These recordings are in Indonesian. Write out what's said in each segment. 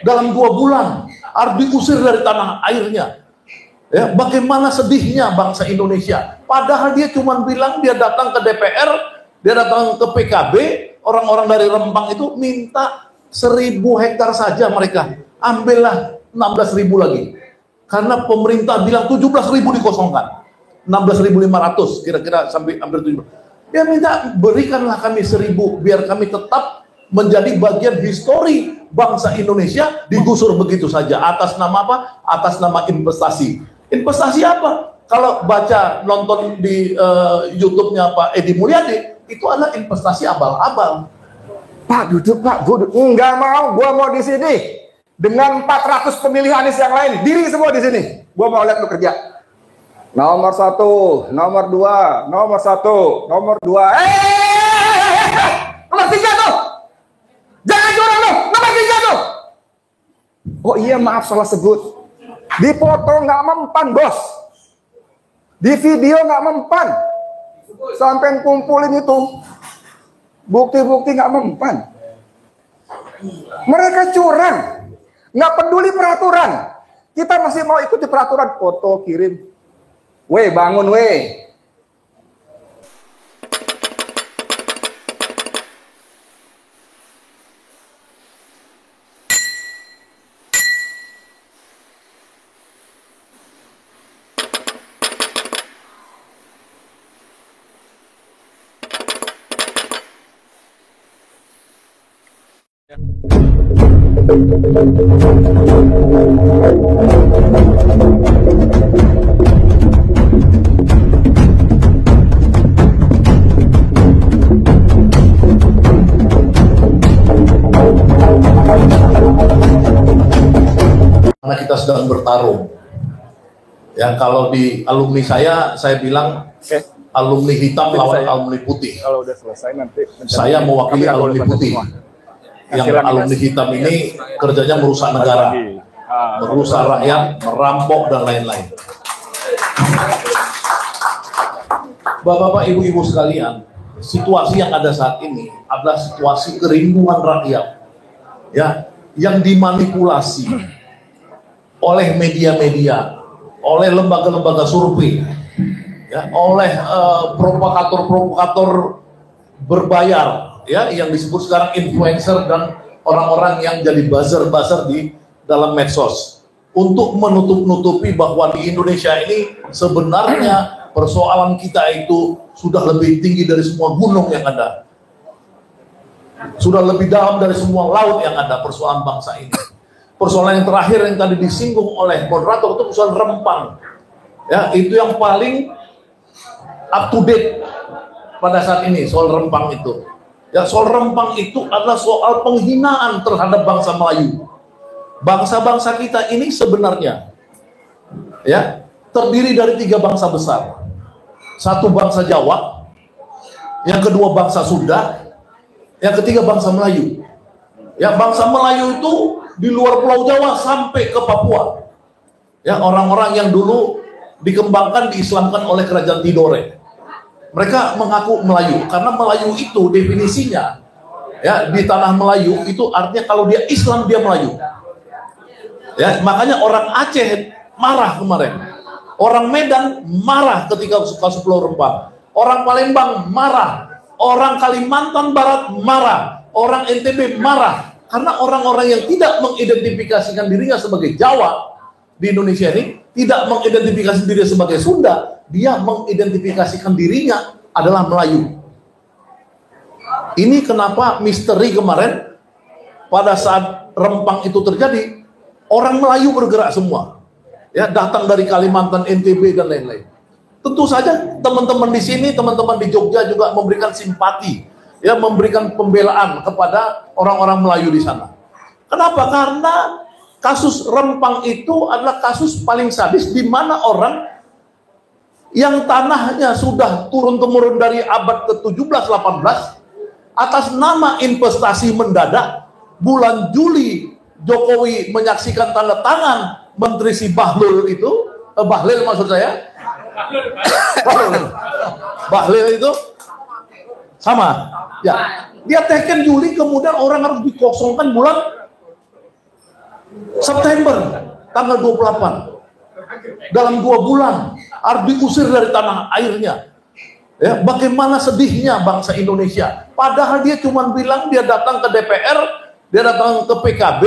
dalam 2 bulan harus diusir dari tanah airnya. Ya, bagaimana sedihnya bangsa Indonesia. Padahal dia cuma bilang dia datang ke DPR, dia datang ke PKB, orang-orang dari Rempang itu minta 1.000 hektar saja mereka. Ambillah 16.000 lagi. Karena pemerintah bilang 17.000 dikosongkan. 16.500 kira-kira sampai hampir 7. Dia minta berikanlah kami 1.000 biar kami tetap menjadi bagian histori bangsa Indonesia, digusur begitu saja atas nama apa? Atas nama investasi. Investasi apa? Kalau baca nonton di YouTube-nya Pak Edi Mulyadi, itu adalah investasi abal-abal. Pak duduk, Pak, duduk. Enggak mau, gua mau di sini. Dengan 400 pemilih Anies yang lain, diri semua di sini. Gua mau lihat lu kerja. Nomor 1, nomor 2, nomor 1, nomor 2. Nomor 3 tuh. Jangan curang lu, nomor 3 tuh. Oh iya, maaf salah sebut. Di foto nggak mempan, bos. Di video nggak mempan. Sampai kumpulin itu bukti-bukti nggak mempan. Mereka curang, nggak peduli peraturan. Kita masih mau ikuti peraturan, foto kirim. Weh, bangun weh. Karena kita sedang bertarung. Ya, kalau di alumni saya bilang alumni hitam lawan alumni putih. Kalau udah selesai nanti saya mewakili alumni putih. Yang alumni hitam ini kerjanya merusak negara, merusak rakyat, merampok dan lain-lain. Bapak-bapak, ibu-ibu sekalian, situasi yang ada saat ini adalah situasi kerinduan rakyat, ya, yang dimanipulasi oleh media-media, oleh lembaga-lembaga survei, ya, oleh provokator-provokator berbayar, ya, yang disebut sekarang influencer dan orang-orang yang jadi buzzer-buzzer di dalam medsos untuk menutup-nutupi bahwa di Indonesia ini sebenarnya persoalan kita itu sudah lebih tinggi dari semua gunung yang ada, sudah lebih dalam dari semua laut yang ada. Persoalan bangsa ini, persoalan yang terakhir yang tadi disinggung oleh moderator itu persoalan Rempang, ya, itu yang paling up to date pada saat ini. Soal Rempang itu, ya, soal Rempang itu adalah soal penghinaan terhadap bangsa Melayu. Bangsa-bangsa kita ini sebenarnya, ya, terdiri dari 3 bangsa besar. Satu bangsa Jawa, yang kedua bangsa Sunda, yang ketiga bangsa Melayu. Ya, bangsa Melayu itu di luar Pulau Jawa sampai ke Papua. Ya, orang-orang yang dulu dikembangkan, diislamkan oleh kerajaan Tidore. Mereka mengaku Melayu karena Melayu itu definisinya, ya, di tanah Melayu itu artinya kalau dia Islam dia Melayu. Ya, makanya orang Aceh marah kemarin. Orang Medan marah ketika kasus Pulau Rempang. Orang Palembang marah. Orang Kalimantan Barat marah. Orang NTB marah. Karena orang-orang yang tidak mengidentifikasikan dirinya sebagai Jawa di Indonesia ini, tidak mengidentifikasi dirinya sebagai Sunda, dia mengidentifikasikan dirinya adalah Melayu. Ini kenapa misteri kemarin pada saat Rempang itu terjadi, orang Melayu bergerak semua, ya, datang dari Kalimantan, NTB dan lain-lain. Tentu saja teman-teman di sini, teman-teman di Jogja juga memberikan simpati, ya, memberikan pembelaan kepada orang-orang Melayu di sana. Kenapa? Karena kasus Rempang itu adalah kasus paling sadis, di mana orang yang tanahnya sudah turun-temurun dari abad ke-17-18 atas nama investasi mendadak, bulan Juli Jokowi menyaksikan tanda tangan Menteri si Bahlil itu, Bahlil maksud saya, Bahlil itu sama, ya, dia teken Juli, kemudian orang harus dikosongkan bulan September tanggal 28. Dalam 2 bulan harus diusir dari tanah airnya. Ya, bagaimana sedihnya bangsa Indonesia. Padahal dia cuma bilang dia datang ke DPR, dia datang ke PKB,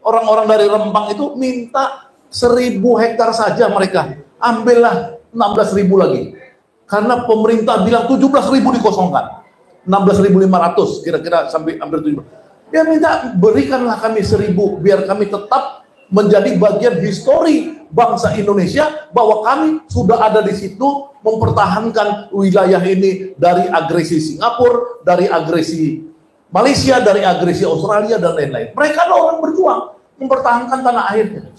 orang-orang dari Rembang itu minta 1.000 hektar saja mereka. Ambillah 16.000 lagi. Karena pemerintah bilang 17.000 dikosongkan. 16.500 kira-kira sampai hampir 17. Dia minta berikanlah kami 1.000 biar kami tetap menjadi bagian histori bangsa Indonesia, bahwa kami sudah ada di situ mempertahankan wilayah ini dari agresi Singapura, dari agresi Malaysia, dari agresi Australia dan lain-lain. Mereka adalah orang berjuang mempertahankan tanah airnya.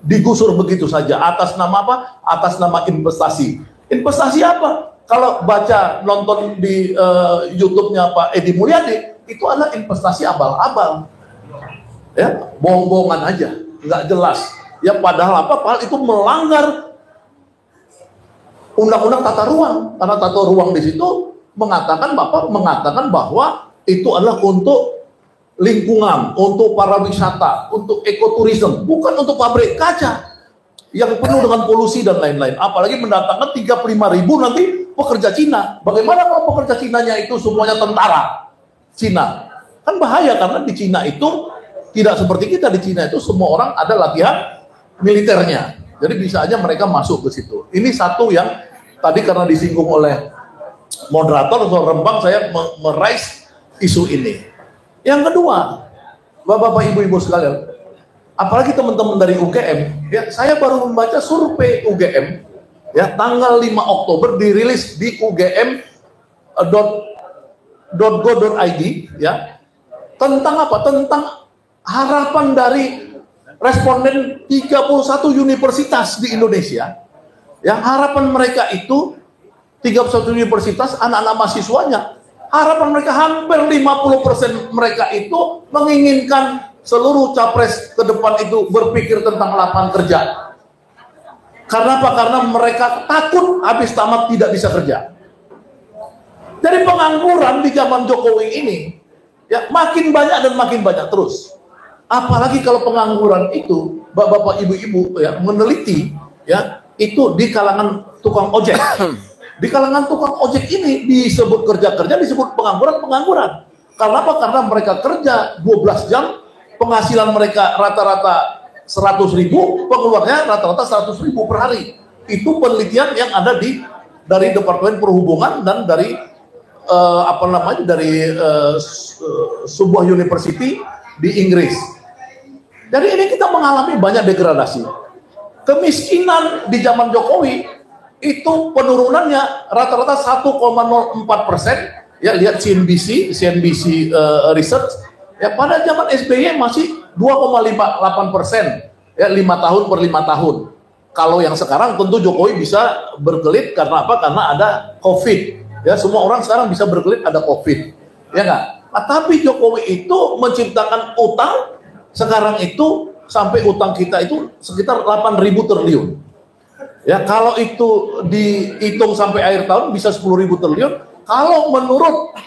Digusur begitu saja atas nama apa? Atas nama investasi. Investasi apa? Kalau baca nonton di YouTube-nya Pak Edi Mulyadi, itu adalah investasi abal-abal. Ya, bohong-bohongan aja, nggak jelas. Ya padahal apa? Padahal itu melanggar undang-undang tata ruang. Karena tata ruang di situ mengatakan bahwa itu adalah untuk lingkungan, untuk para wisata, untuk ekoturism, bukan untuk pabrik kaca yang penuh dengan polusi dan lain-lain. Apalagi mendatangkan 35.000 nanti pekerja Cina. Bagaimana kalau pekerja Cinanya itu semuanya tentara Cina? Kan bahaya, karena di Cina itu tidak seperti kita. Di Cina itu semua orang ada latihan militernya. Jadi bisa aja mereka masuk ke situ. Ini satu yang tadi karena disinggung oleh moderator soal Rembang, saya meraise isu ini. Yang kedua, Bapak-bapak, Ibu-ibu sekalian, apalagi teman-teman dari UGM, ya, saya baru membaca survei UGM, ya, tanggal 5 Oktober dirilis di ugm.go.id, ya, tentang apa? Tentang harapan dari responden 31 universitas di Indonesia. Ya, harapan mereka itu 31 universitas, anak-anak mahasiswanya, harapan mereka hampir 50% mereka itu menginginkan seluruh capres ke depan itu berpikir tentang lapangan kerja. Karena apa? Karena mereka takut habis tamat tidak bisa kerja. Jadi pengangguran di zaman Jokowi ini ya makin banyak dan makin banyak terus. Apalagi kalau pengangguran itu, Bapak-bapak, Ibu-ibu ya meneliti ya, itu di kalangan tukang ojek. Di kalangan tukang ojek ini disebut kerja-kerja, disebut pengangguran. Karena apa? Karena mereka kerja 12 jam, penghasilan mereka rata-rata 100.000, pengeluarannya rata-rata 100.000 per hari. Itu penelitian yang ada dari Departemen Perhubungan dan dari sebuah university di Inggris. Jadi ini kita mengalami banyak degradasi. Kemiskinan di zaman Jokowi itu penurunannya rata-rata 1,04%. Ya, lihat CNBC Research. Ya, pada zaman SBY masih 2,58%. Ya, 5 tahun per 5 tahun. Kalau yang sekarang tentu Jokowi bisa berkelit karena apa? Karena ada COVID. Ya, semua orang sekarang bisa berkelit ada COVID. Ya nggak? Nah, tapi Jokowi itu menciptakan utang sekarang itu sampai utang kita itu sekitar 8.000 triliun. Ya, kalau itu dihitung sampai akhir tahun bisa 10.000 triliun. Kalau menurut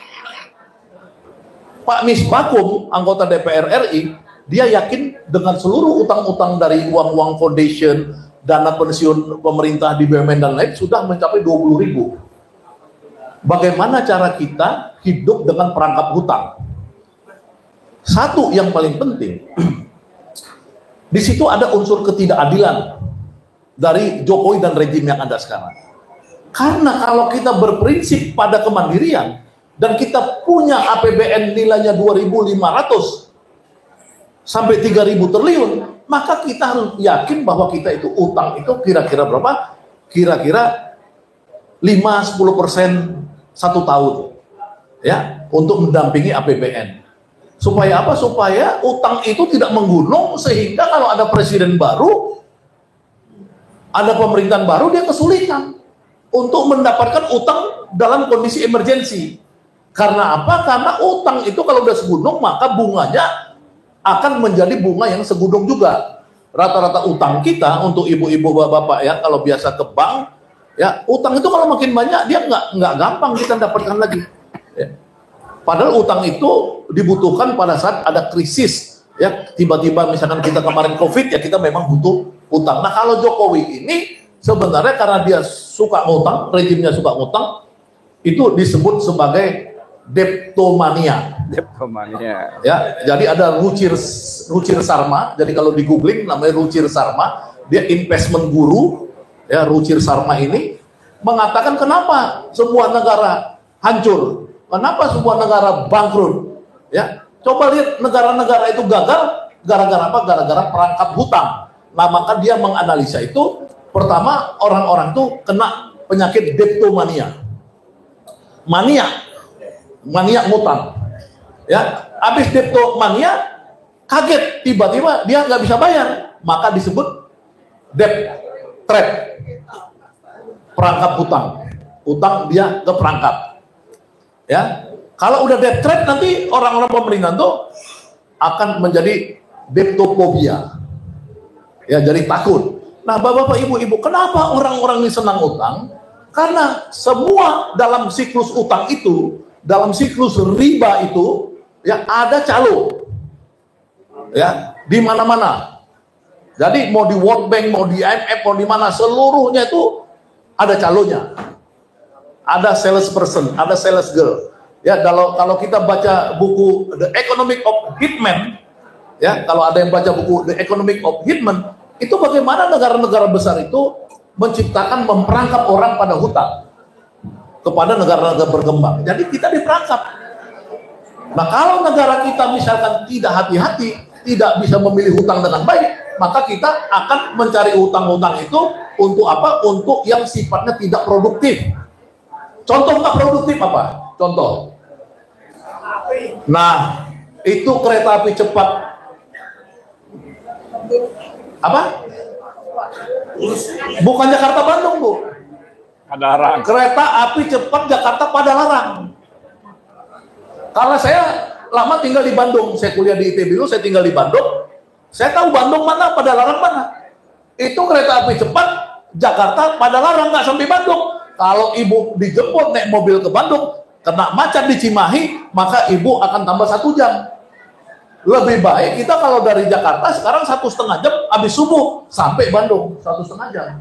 Pak Misbakum, anggota DPR RI, dia yakin dengan seluruh utang-utang dari uang-uang foundation, dana pensiun pemerintah di BUMN dan lain sudah mencapai 20.000. Bagaimana cara kita hidup dengan perangkap hutang? Satu yang paling penting, di situ ada unsur ketidakadilan dari Jokowi dan rejim yang ada sekarang. Karena kalau kita berprinsip pada kemandirian dan kita punya APBN nilainya 2.500 sampai 3.000 triliun, maka kita harus yakin bahwa kita itu utang itu kira-kira berapa? Kira-kira 5-10% satu tahun, ya, untuk mendampingi APBN. Supaya apa? Supaya utang itu tidak menggunung sehingga kalau ada presiden baru, ada pemerintahan baru, dia kesulitan untuk mendapatkan utang dalam kondisi emergensi. Karena apa? Karena utang itu kalau udah segunung maka bunganya akan menjadi bunga yang segudung juga. Rata-rata utang kita untuk ibu-ibu bapak-bapak ya, kalau biasa ke bank ya, utang itu kalau makin banyak dia nggak gampang kita dapatkan lagi. Ya. Padahal utang itu dibutuhkan pada saat ada krisis Ya, tiba-tiba misalkan kita kemarin COVID ya kita memang butuh utang. Nah, kalau Jokowi ini sebenarnya karena dia suka ngutang, rejimnya suka ngutang, itu disebut sebagai deptomania. Deptomania. Ya, jadi ada Ruchir Sarma. Jadi kalau di googling namanya Ruchir Sarma, dia investment guru. Ya, Ruchir Sarma ini mengatakan kenapa semua negara hancur, kenapa semua negara bangkrut. Ya, coba lihat negara-negara itu gagal gara-gara apa? Gara-gara perangkap hutang. Nah, maka dia menganalisa itu. Pertama, orang-orang tuh kena penyakit deptomania. Mania ngutang. Ya, habis deptomania kaget tiba-tiba dia nggak bisa bayar, maka disebut debt trap. Perangkap hutang. Utang dia ke perangkap. Ya. Kalau udah debt trap nanti orang-orang pemerintah tuh akan menjadi deptophobia. Ya, jadi takut. Nah, Bapak-bapak, Ibu-ibu, kenapa orang-orang ini senang utang? Karena semua dalam siklus utang itu, dalam siklus riba itu, ya ada calo. Ya, di mana-mana. Jadi mau di World Bank, mau di IMF, mau di mana, seluruhnya itu ada calonya. Ada salesperson, ada sales girl. Ya, kalau kita baca buku The Economic of Hitman, ya, kalau ada yang baca buku The Economic of Hitman, itu bagaimana negara-negara besar itu menciptakan, memperangkap orang pada hutang kepada negara-negara berkembang. Jadi kita diperangkap. Nah, kalau negara kita misalkan tidak hati-hati, tidak bisa memilih hutang dengan baik, maka kita akan mencari hutang-hutang itu untuk apa? Untuk yang sifatnya tidak produktif. Contoh nggak produktif apa? Contoh. Nah, itu kereta api cepat. Apa? Bukan Jakarta Bandung, Bu. Padalarang. Kereta api cepat Jakarta Padalarang. Karena saya lama tinggal di Bandung, saya kuliah di ITB dulu, saya tinggal di Bandung. Saya tahu Bandung mana, Padalarang mana. Itu kereta api cepat Jakarta Padalarang, nggak sampai Bandung. Kalau ibu dijemput naik mobil ke Bandung, kena macet di Cimahi, maka ibu akan tambah 1 jam. Lebih baik kita kalau dari Jakarta sekarang 1,5 jam habis subuh sampai Bandung 1,5 jam.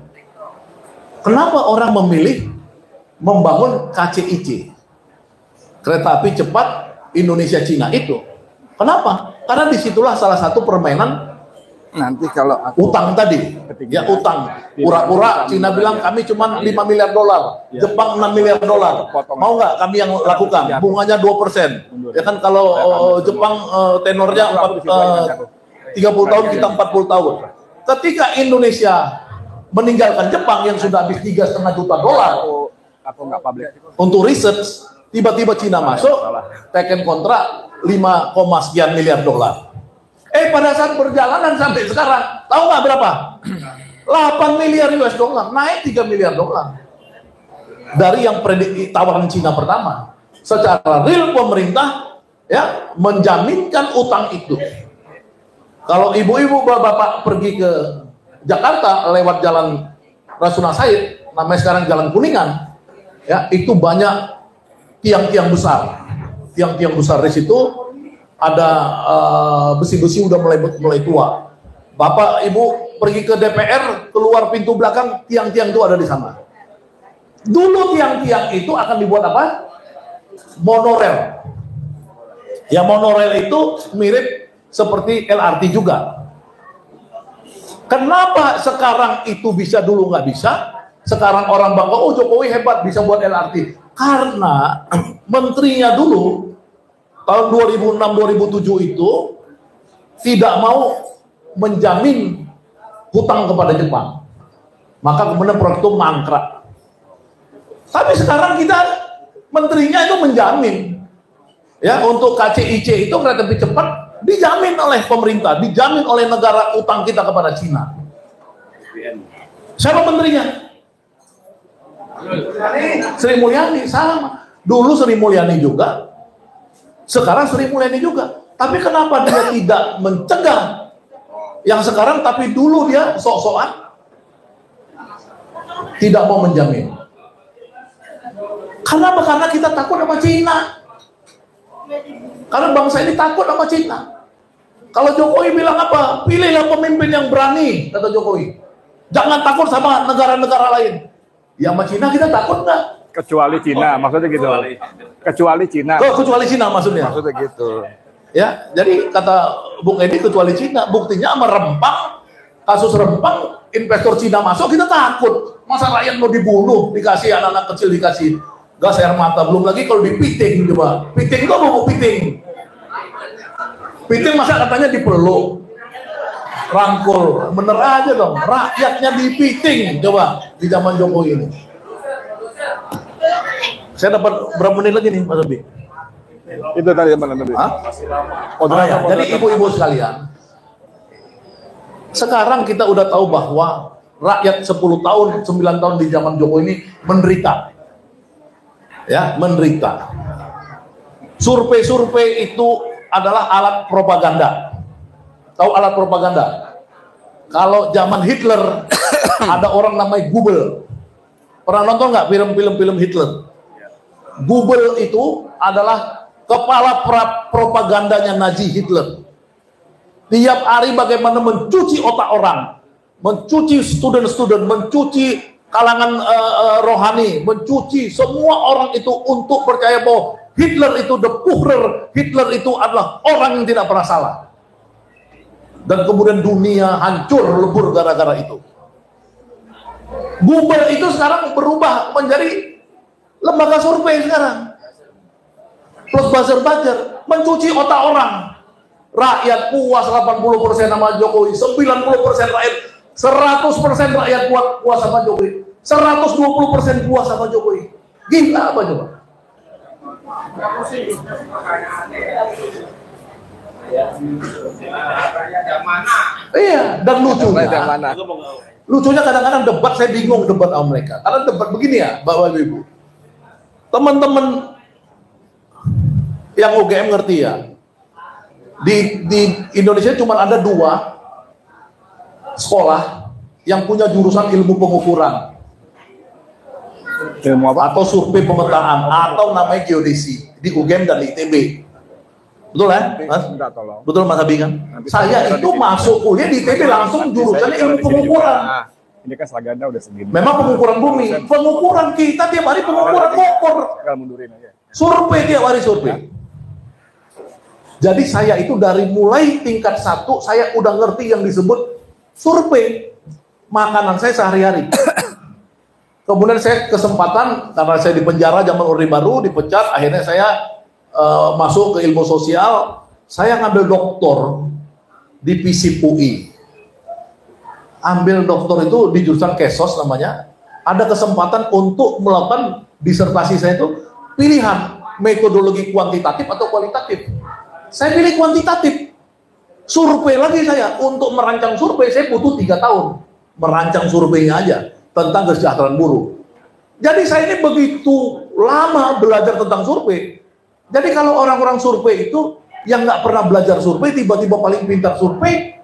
Kenapa orang memilih membangun KCIC, kereta api cepat Indonesia Cina itu? Kenapa? Karena disitulah salah satu permainan Nanti kalau aku utang tadi. Ya, utang. Pura-pura Cina bilang kami cuma 5 miliar dolar, Jepang 6 miliar dolar. Mau nggak kami yang lakukan? Bunganya 2%. Ya kan kalau Jepang tenornya 30 tahun, kita 40 tahun. Ketika Indonesia meninggalkan Jepang yang sudah habis 3,5 juta dolar aku nggak publik. untuk research, tiba-tiba Cina masuk, teken kontrak 5, sekian miliar dolar. Pada saat perjalanan sampai sekarang, tahu nggak berapa? 8 miliar US dollar, naik 3 miliar dolar. Dari yang prediksi tawaran Cina pertama. Secara real pemerintah ya menjaminkan utang itu. Kalau ibu-ibu bapak pergi ke Jakarta lewat jalan Rasuna Said, namanya sekarang Jalan Kuningan, ya itu banyak tiang-tiang besar. Tiang-tiang besar di situ ada besi-besi udah mulai tua. Bapak Ibu pergi ke DPR, keluar pintu belakang, tiang-tiang itu ada di sana. Dulu tiang-tiang itu akan dibuat apa? Monorel. Ya, monorel itu mirip seperti LRT juga. Kenapa sekarang itu bisa, dulu nggak bisa? Sekarang orang bangga, oh Jokowi hebat bisa buat LRT. Karena menterinya dulu tahun 2006-2007 itu tidak mau menjamin hutang kepada Jepang. Maka kemudian proyek itu mangkrak. Tapi sekarang kita menterinya itu menjamin. Ya, untuk KCIC itu kereta api cepat dijamin oleh pemerintah, dijamin oleh negara utang kita kepada Cina. Siapa menterinya? Sri Mulyani, sama. Dulu Sri Mulyani juga. Sekarang Sri Mulyani juga. Tapi kenapa dia tidak mencegah yang sekarang, tapi dulu dia sok-sokan tidak mau menjamin. Kenapa? Karena kita takut sama Cina. Karena bangsa ini takut sama Cina. Kalau Jokowi bilang apa? Pilihlah pemimpin yang berani, kata Jokowi. Jangan takut sama negara-negara lain. Ya sama Cina kita takut nggak? Kecuali Cina, maksudnya gitu. Kecuali Cina. Oh, kecuali Cina maksudnya. Maksudnya gitu. Ya, jadi kata Bung Edi kecuali Cina. Buktinya sama Rempang, kasus Rempang, investor Cina masuk kita takut. Masa rakyat mau dibunuh, dikasih anak-anak kecil dikasih gas air mata. Belum lagi kalau dipiting coba. Piting itu mau piting. Piting masa katanya dipeluk, rangkul, bener aja dong. Rakyatnya dipiting coba di zaman Jokowi ini. Saya dapat berapa menit lagi nih, Mas Abi? Itu tadi mana tadi? Ya. Jadi ibu-ibu sekalian, sekarang kita udah tahu bahwa rakyat 10 tahun, 9 tahun di zaman Jokowi ini menderita. Ya, menderita. Survei-survei itu adalah alat propaganda. Tahu alat propaganda? Kalau zaman Hitler ada orang namanya Goebbels. Pernah nonton nggak film-film Hitler? Goebbels itu adalah kepala propagandanya Nazi Hitler. Tiap hari bagaimana mencuci otak orang, mencuci student-student, mencuci kalangan rohani, mencuci semua orang itu untuk percaya bahwa Hitler itu the Führer, Hitler itu adalah orang yang tidak pernah salah. Dan kemudian dunia hancur lebur gara-gara itu. Google itu sekarang berubah menjadi lembaga survei sekarang. Plus buzzer-buzzer, mencuci otak orang. Rakyat puas 80% sama Jokowi, 90% rakyat, 100% rakyat puas sama Jokowi, 120% puas sama Jokowi. Gila apa coba? Iya, dan lucunya kadang-kadang debat saya bingung debat sama mereka. Karena debat begini ya, Bapak Ibu. Teman-teman yang UGM ngerti ya. Di Indonesia cuma ada 2 sekolah yang punya jurusan ilmu pengukuran. Ilmu apa? Atau survei pemetaan atau namanya geodesi di UGM dan di ITB. Betul kan, Mas? Betul Mas Abi kan? Saya itu masuk kuliah di ITB langsung jurusannya ilmu pengukuran. Ini kan Saganda udah segini. Memang pengukuran bumi, pengukuran kita tiap hari pengukuran kokor. Survei tiap hari survei. Jadi saya itu dari mulai tingkat 1 saya udah ngerti yang disebut survei makanan saya sehari-hari. Kemudian saya kesempatan karena saya di penjara zaman Orde Baru, dipecat, akhirnya saya masuk ke ilmu sosial. Saya ngambil doktor di FISIP UI. Ambil doktor itu di jurusan Kesos namanya. Ada kesempatan untuk melakukan disertasi saya itu pilihan metodologi kuantitatif atau kualitatif. Saya pilih kuantitatif. Survei lagi saya untuk merancang survei saya butuh 3 tahun merancang surveinya aja tentang kesejahteraan buruh. Jadi saya ini begitu lama belajar tentang survei. Jadi kalau orang-orang survei itu yang nggak pernah belajar survei tiba-tiba paling pintar survei,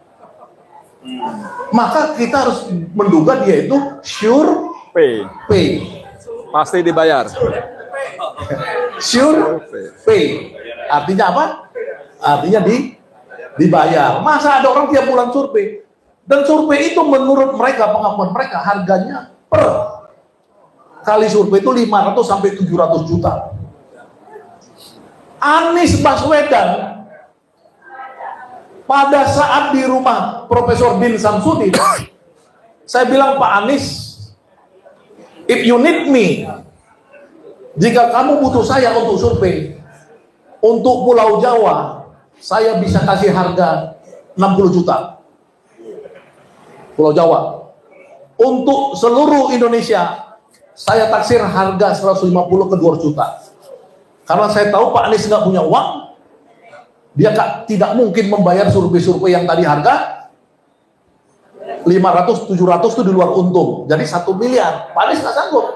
maka kita harus menduga dia itu sure pay. Pasti dibayar. Sure pay. Artinya apa? Artinya dibayar. Masa ada orang tiap bulan survei? Dan survei itu menurut mereka, pengakuan mereka, harganya per kali survei itu 500 sampai 700 juta. Anies Baswedan pada saat di rumah Profesor Din Samsudin, saya bilang, Pak Anies, if you need me, jika kamu butuh saya untuk survei untuk Pulau Jawa, saya bisa kasih harga 60 juta. Pulau Jawa. Untuk seluruh Indonesia, saya taksir harga 150 ke 200 juta. Karena saya tahu Pak Anies nggak punya uang, dia tidak mungkin membayar survei-survei yang tadi harga 500, 700 itu di luar untung. Jadi 1 miliar. Pak Anies nggak sanggup.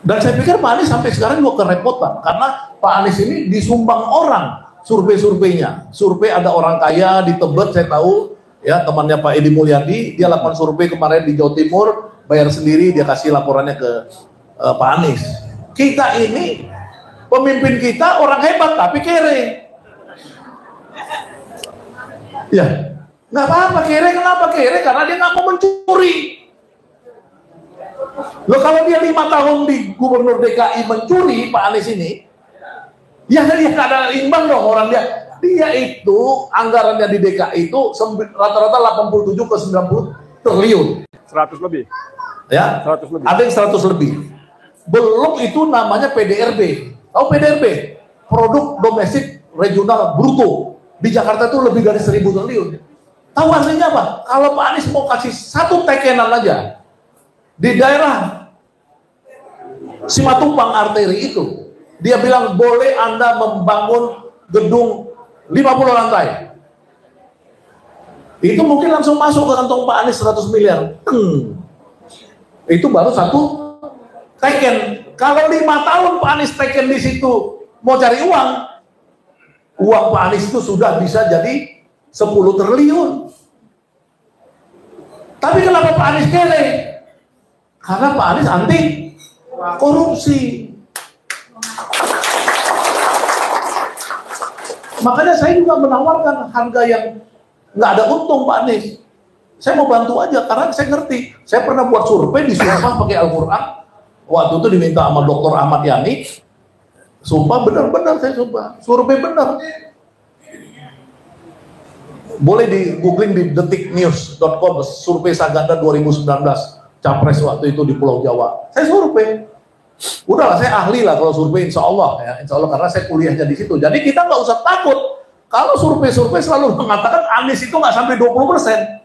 Dan saya pikir Pak Anies sampai sekarang juga kerepotan. Karena Pak Anies ini disumbang orang survei-surveinya. Survei ada orang kaya di Tebet, saya tahu. Ya, temannya Pak Edi Mulyadi, dia lakukan survei kemarin di Jawa Timur, bayar sendiri, dia kasih laporannya ke Pak Anies. Kita ini, pemimpin kita orang hebat tapi kere. Ya, nggak apa-apa kere. Kenapa kere? Karena dia nggak mau mencuri. Loh kalau dia 5 tahun di gubernur DKI mencuri, Pak Anies ini, ya dia nggak ada imbang dong orang dia. Dia itu anggarannya di DKI itu rata-rata 87 ke 90 triliun. 100 lebih. Ya, 100 lebih. ada yang 100 lebih. Belum itu namanya PDRB. Tahu PDRB? Produk Domestik Regional Bruto. Di Jakarta itu lebih dari 1000 triliun. Tahu artinya apa? Kalau Pak Anies mau kasih satu tekenan aja di daerah Simatupang arteri itu, dia bilang boleh Anda membangun gedung 50 lantai. Itu mungkin langsung masuk ke kantong Pak Anies 100 miliar. Itu baru satu teken. Kalau 5 tahun Pak Anies teken di situ mau cari uang Pak Anies itu sudah bisa jadi 10 triliun. Tapi kenapa Pak Anies kere? Karena Pak Anies anti korupsi. Makanya saya juga menawarkan harga yang nggak ada untung Pak Anies. Saya mau bantu aja karena saya ngerti. Saya pernah buat survei di Sumpah pakai Al-Quran. Waktu itu diminta sama Dr. Ahmad Yani. Sumpah benar-benar saya sumpah. Survei benar. Boleh di googling di detiknews.com, survei Saganda 2019 Capres waktu itu di Pulau Jawa. Saya survei. Udahlah saya ahli lah kalau survei, insya Allah ya, insya Allah karena saya kuliahnya di situ. Jadi kita nggak usah takut. Kalau survei-survei selalu mengatakan Anies itu nggak sampai 20%.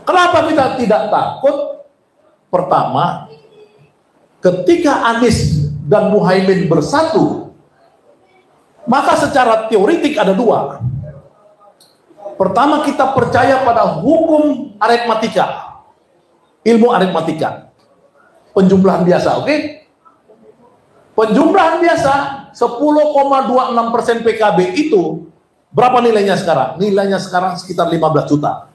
Kenapa kita tidak takut? Pertama, ketika Anies dan Muhaimin bersatu, maka secara teoritik ada dua. Pertama, kita percaya pada hukum aritmatika, ilmu aritmatika, penjumlahan biasa, oke? Penjumlahan biasa 10,26% PKB itu berapa nilainya sekarang? Nilainya sekarang sekitar 15 juta.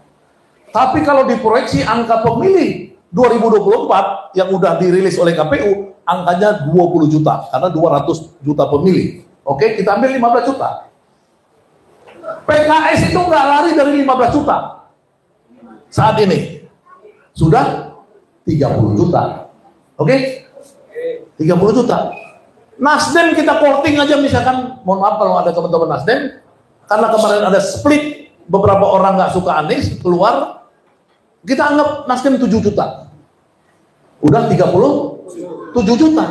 Tapi kalau diproyeksi angka pemilih 2024 yang udah dirilis oleh KPU, angkanya 20 juta karena 200 juta pemilih. Oke, kita ambil 15 juta. PKS itu nggak lari dari 15 juta. Saat ini sudah 30 juta. Oke? 30 juta. Nasdem kita korting aja misalkan, mohon maaf kalau ada teman-teman Nasdem, karena kemarin ada split, beberapa orang nggak suka Anies, keluar, kita anggap Nasdem 7 juta. Udah 37 juta.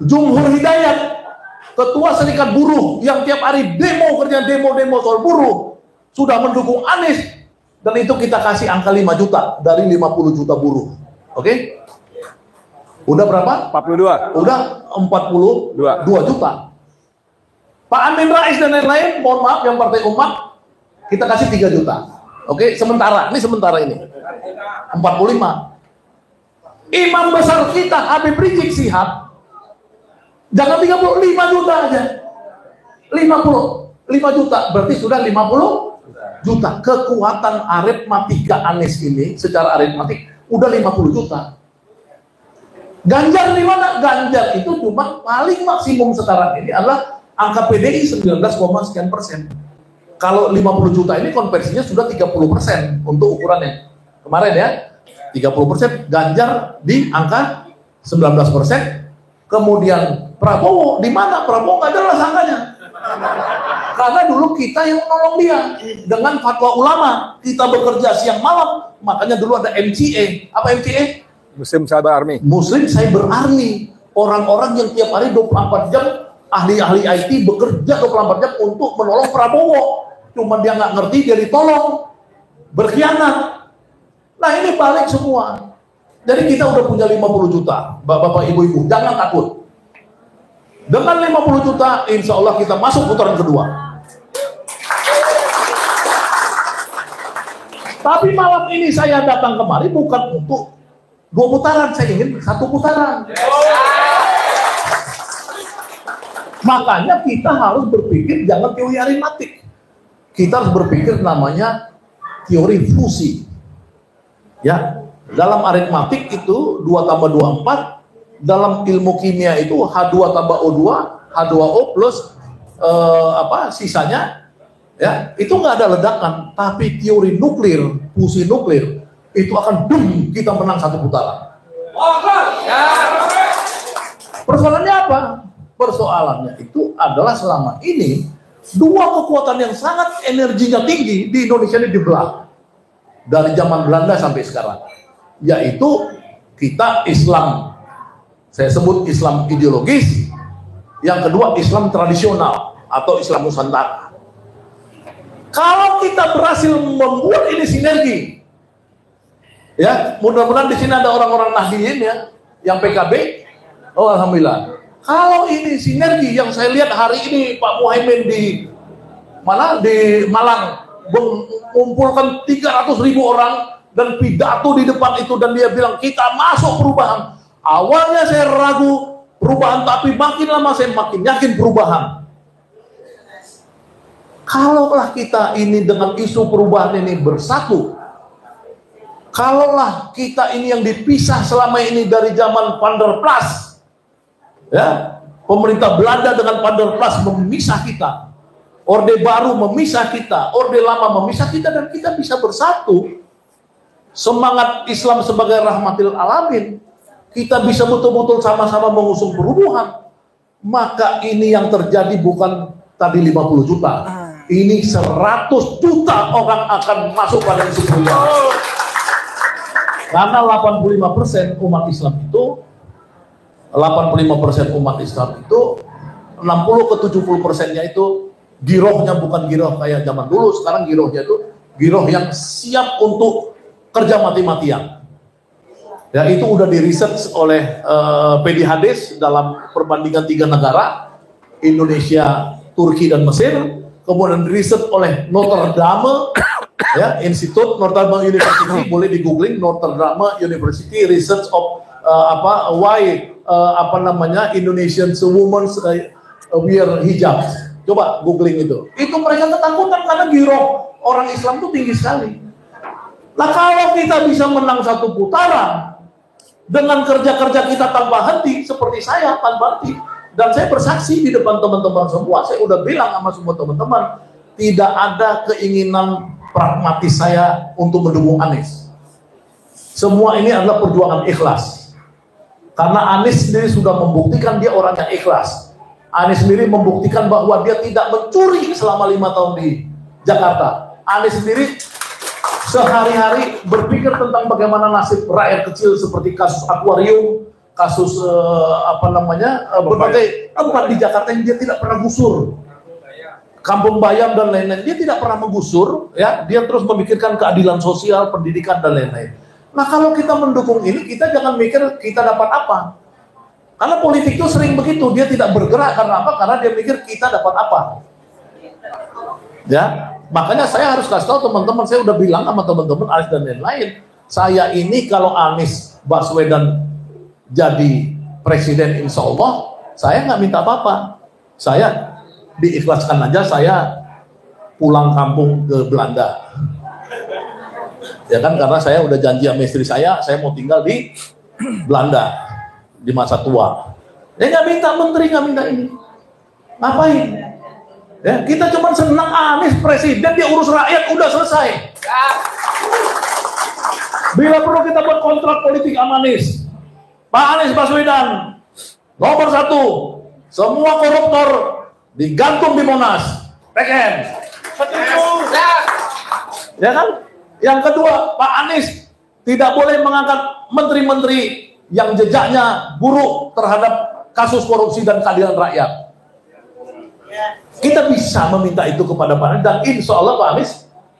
Jumhur Hidayat, ketua serikat buruh yang tiap hari demo soal buruh, sudah mendukung Anies, dan itu kita kasih angka 5 juta dari 50 juta buruh. Oke? Udah berapa? 42. Udah 42 juta. Pak Amin Rais dan lain-lain, mohon maaf yang Partai Umat, kita kasih 3 juta. Oke, sementara ini 45. Imam besar kita Habib Rizik Sihab, jangan 35 juta aja. 5 juta, berarti sudah 50 juta. Kekuatan aritmatika Anies ini secara aritmatik udah 50 juta. Ganjar di mana? Ganjar itu cuma paling maksimum sekarang ini adalah angka PDI 19,sekian%. Kalau 50 juta ini konversinya sudah 30% untuk ukurannya. Kemarin ya, 30%, Ganjar di angka 19%. Kemudian Prabowo di mana? Prabowo nggak jelas angkanya. Karena dulu kita yang nolong dia dengan fatwa ulama. Kita bekerja siang malam, makanya dulu ada MCA. Apa MCA? Muslim Cyber Army. Muslim Cyber Army. Orang-orang yang tiap hari 24 jam, ahli-ahli IT bekerja 24 jam untuk menolong Prabowo. Cuma dia nggak ngerti, dia ditolong. Berkhianat. Nah ini balik semua. Jadi kita udah punya 50 juta. Bapak-bapak, ibu-ibu, jangan takut. Dengan 50 juta, insya Allah kita masuk putaran kedua. Tapi malam ini saya datang kemari bukan untuk 2 putaran, saya ingin 1 putaran. Makanya kita harus berpikir jangan teori aritmatik. Kita harus berpikir namanya teori fusi. Ya, dalam aritmatik itu 2 tambah 2 4. Dalam ilmu kimia itu H2 tambah O2, H2O plus sisanya Ya, itu nggak ada ledakan, tapi teori nuklir, fusi nuklir, itu akan kita menang satu putaran. Persoalannya apa? Persoalannya itu adalah selama ini dua kekuatan yang sangat energinya tinggi di Indonesia ini dibelah dari zaman Belanda sampai sekarang, yaitu kita Islam, saya sebut Islam ideologis, yang kedua Islam tradisional atau Islam Nusantara. Kalau kita berhasil membuat ini sinergi, ya mudah-mudahan di sini ada orang-orang Nahdliyin ya, yang PKB, oh alhamdulillah. Kalau ini sinergi yang saya lihat hari ini Pak Muhaimin di Malang mengumpulkan 300.000 orang dan pidato di depan itu, dan dia bilang kita masuk perubahan. Awalnya saya ragu perubahan, tapi makin lama saya makin yakin perubahan. Kalaulah kita ini dengan isu perubahan ini bersatu, kalaulah kita ini yang dipisah selama ini dari zaman Panderplas, ya, pemerintah Belanda dengan Panderplas memisah kita, Orde Baru memisah kita, Orde Lama memisah kita, dan kita bisa bersatu. Semangat Islam sebagai rahmatil alamin, kita bisa betul-betul sama-sama mengusung perubahan. Maka ini yang terjadi bukan tadi 50 juta, ini 100 juta orang akan masuk pada isu perubahan. Karena 85% umat Islam itu 85% umat Islam itu 60 ke 70%-nya itu girohnya bukan giroh kayak zaman dulu. Sekarang girohnya itu giroh yang siap untuk kerja mati-matian. Ya, itu udah di-research oleh PD Hadis dalam perbandingan 3 negara, Indonesia, Turki, dan Mesir. Kemudian di-research oleh Notre Dame, ya, Institute Notre Dame University, boleh di googling Notre Dame University Research of Indonesian women wear hijab. Coba googling itu. Itu mereka ketakutan karena giroh orang Islam itu tinggi sekali. Nah, kalau kita bisa menang satu putaran dengan kerja-kerja kita tanpa henti, seperti saya tanpa henti, dan saya bersaksi di depan teman-teman semua, saya udah bilang sama semua teman-teman, tidak ada keinginan pragmatis saya untuk mendukung Anies. Semua ini adalah perjuangan ikhlas. Karena Anies sendiri sudah membuktikan dia orang yang ikhlas. Anies sendiri membuktikan bahwa dia tidak mencuri selama 5 tahun di Jakarta. Anies sendiri sehari-hari berpikir tentang bagaimana nasib rakyat kecil seperti kasus akuarium, kasus berbagai tempat di Jakarta yang dia tidak pernah gusur. Kampung Bayam dan lain-lain, dia tidak pernah menggusur, ya. Dia terus memikirkan keadilan sosial, pendidikan, dan lain-lain. Nah, kalau kita mendukung ini, kita jangan mikir kita dapat apa. Karena politik itu sering begitu, dia tidak bergerak karena apa? Karena dia mikir kita dapat apa. Ya, makanya saya harus kasih tahu teman-teman, saya udah bilang sama teman-teman Anies dan lain-lain, saya ini kalau Anies Baswedan jadi presiden, insya Allah saya nggak minta apa-apa. Saya diikhlaskan aja, saya pulang kampung ke Belanda. Ya kan, karena saya udah janji sama istri saya mau tinggal di Belanda di masa tua. Ya nggak minta menteri, nggak minta ini. Ngapain? Ya, kita cuma senang Anies presiden, dia urus rakyat, udah selesai. Bila perlu kita buat kontrak politik sama Anies. Pak Anies Baswedan, nomor 1, semua koruptor digantung di Monas, PKN. Ya kan? Yang kedua, Pak Anies tidak boleh mengangkat menteri-menteri yang jejaknya buruk terhadap kasus korupsi dan keadilan rakyat. Kita bisa meminta itu kepada Pak Anies, dan insya Allah Pak Anies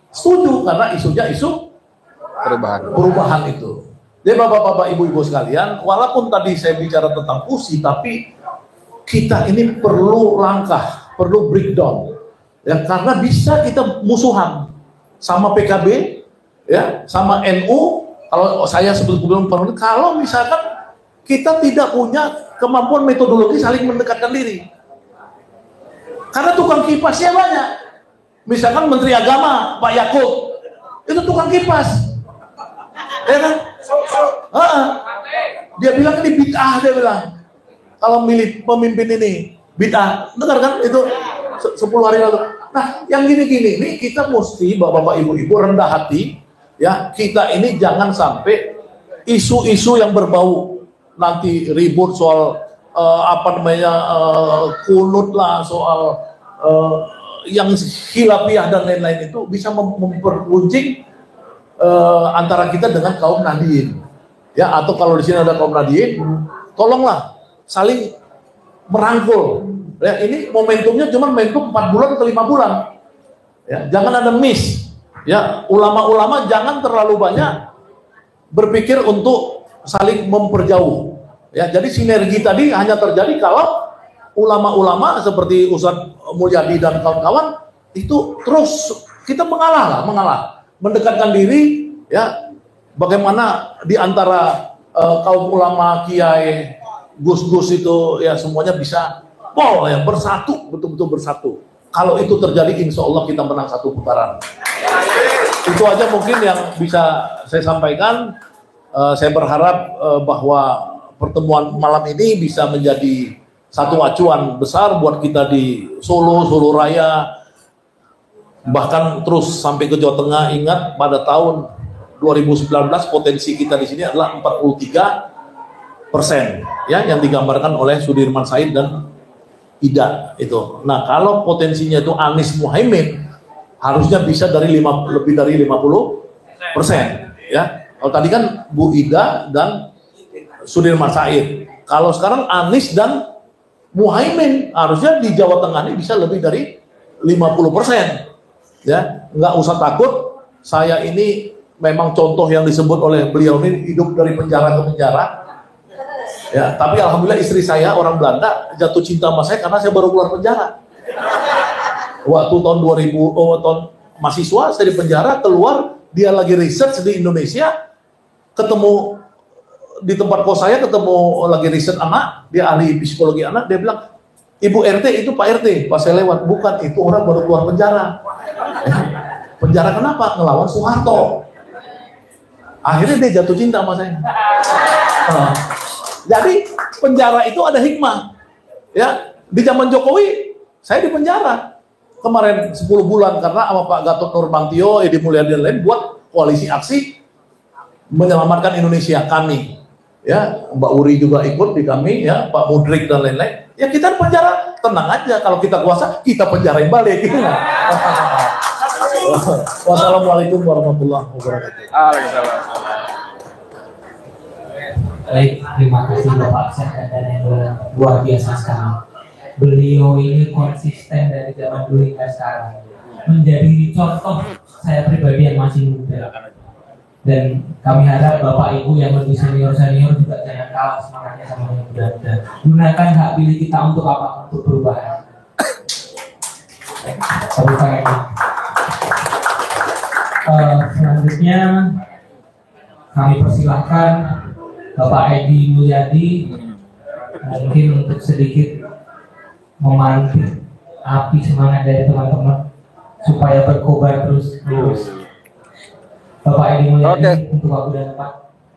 setuju karena isunya isu perubahan itu. Jadi bapak-bapak, ibu-ibu sekalian, walaupun tadi saya bicara tentang fusi, tapi kita ini perlu langkah, perlu breakdown, ya, karena bisa kita musuhan sama PKB, ya, sama NU. Kalau saya sebelum kalau misalkan kita tidak punya kemampuan metodologi saling mendekatkan diri, karena tukang kipasnya banyak. Misalkan Menteri Agama Pak Yakut itu tukang kipas, ya kan? Dia bilang ini bid'ah, dia bilang kalau milih pemimpin ini bid'ah. Dengar kan itu 10 hari lalu. Nah, yang gini-gini ini kita mesti bapak-bapak ibu-ibu rendah hati, ya. Kita ini jangan sampai isu-isu yang berbau nanti ribut soal kunut lah, soal yang khilafiyah dan lain-lain itu bisa mempergunjing antara kita dengan kaum Nahdien, ya. Atau kalau di sini ada kaum Nahdien, tolonglah saling merangkul. Ya, ini momentumnya cuma momentum 4 bulan atau 5 bulan. Ya, jangan ada miss. Ya, ulama-ulama jangan terlalu banyak berpikir untuk saling memperjauh. Ya, jadi sinergi tadi hanya terjadi kalau ulama-ulama seperti Ustadz Mulyadi dan kawan-kawan itu terus kita mengalah, mendekatkan diri, ya. Bagaimana di antara kaum ulama, kiai, gus-gus itu ya semuanya bisa ya bersatu, betul-betul bersatu. Kalau itu terjadi, insya Allah kita menang 1 putaran. Itu aja mungkin yang bisa saya sampaikan. Saya berharap bahwa pertemuan malam ini bisa menjadi satu acuan besar buat kita di Solo Raya, bahkan terus sampai ke Jawa Tengah. Ingat pada tahun 2019 potensi kita di sini adalah 43%, ya, yang digambarkan oleh Sudirman Said dan Ida itu. Nah, kalau potensinya itu Anies Muhaimin, harusnya bisa lebih dari 50%, ya. Kalau tadi kan Bu Ida dan Sudirman Said. Kalau sekarang Anies dan Muhaimin, harusnya di Jawa Tengah ini bisa lebih dari 50%. Ya, nggak usah takut. Saya ini memang contoh yang disebut oleh beliau ini hidup dari penjara ke penjara. Ya, tapi alhamdulillah istri saya orang Belanda jatuh cinta sama saya karena saya baru keluar penjara. Waktu tahun 2000, tahun mahasiswa saya di penjara, keluar, dia lagi research di Indonesia, ketemu di tempat kos saya, ketemu lagi riset anak, dia ahli psikologi anak, dia bilang, Ibu RT itu Pak RT, pas saya lewat, bukan, itu orang baru keluar penjara. Penjara kenapa? Ngelawan Soeharto. Akhirnya dia jatuh cinta sama saya. Jadi penjara itu ada hikmah. Ya, di zaman Jokowi saya di penjara kemarin 10 bulan karena sama Pak Gatot Nurmantio, Edi Mulyadi dan lain buat koalisi aksi menyelamatkan Indonesia kami. Ya, Mbak Uri juga ikut di kami, ya, Pak Mudrik dan lain-lain. Ya kita di penjara, tenang aja, kalau kita kuasa kita penjarain balik. Wassalamualaikum warahmatullahi wabarakatuh. Waalaikumsalam. Baik, terima kasih Bapak Sekda yang luar biasa sekali. Beliau ini konsisten dari zaman dulu hingga sekarang, menjadi contoh saya pribadi yang masih muda. Dan kami harap Bapak Ibu yang lebih senior juga jangan kalah semangatnya sama yang muda-muda. Gunakan hak pilih kita untuk apa? Untuk perubahan. Selanjutnya kami persilahkan Bapak Edi Mulyadi mungkin untuk sedikit memantik api semangat dari teman-teman supaya berkobar terus. Bapak Edi Mulyadi, untuk waktu dan tempat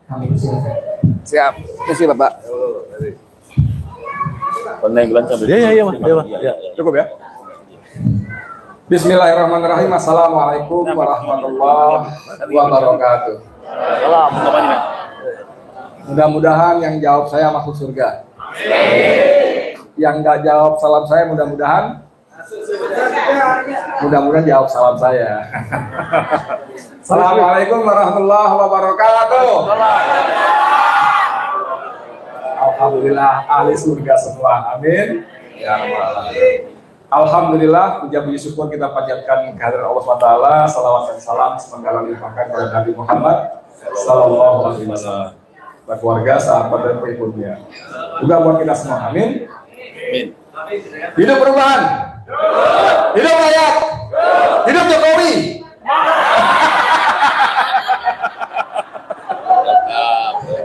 kami persilahkan. Siap, isi Bapak. Ya. Cukup ya. Bismillahirrahmanirrahim. Assalamualaikum warahmatullahi wabarakatuh. Mudah-mudahan yang jawab saya masuk surga. Yang nggak jawab salam saya mudah-mudahan jawab salam saya. Assalamualaikum warahmatullahi wabarakatuh. Alhamdulillah ahli surga semua. Amin. Ya rabbal alamin. Alhamdulillah, puji syukur kita panjatkan kehadiran Allah SWT. Salawat dan salam semoga limpahkan kepada Nabi Muhammad sallallahu alaihi wasallam, keluarga, sahabat dan pengikutnya. Juga buat kita semua. Amin. Hidup perubahan. Hidup rakyat. Hidup Jokowi.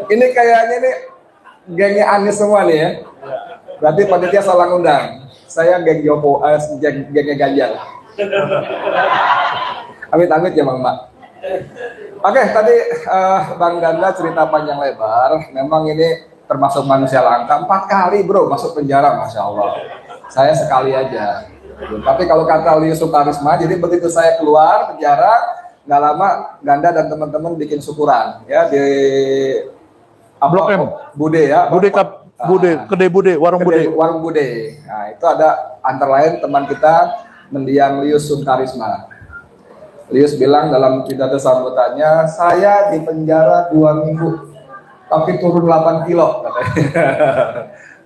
Ini kayaknya nih gengnya Anies semua nih ya. Berarti panitia salah ngundang. Saya geng gengnya Ganjar. Amit-amit ya Bang Mbak. Oke, tadi Bang Ganda cerita panjang lebar. Memang ini termasuk manusia langka. 4 kali bro masuk penjara, Masya Allah. Saya sekali aja. Tapi kalau kata Lius Sukarisma, jadi begitu saya keluar penjara, nggak lama Ganda dan teman-teman bikin syukuran ya di Blok M. Bude ya. Kedai Bude, Warung Bude. Warung Bude. Nah, itu ada antara lain teman kita mendiang Lius Sukarisma. Lius bilang dalam pidato sambutannya, saya di penjara 2 minggu, tapi turun 8 kilo katanya.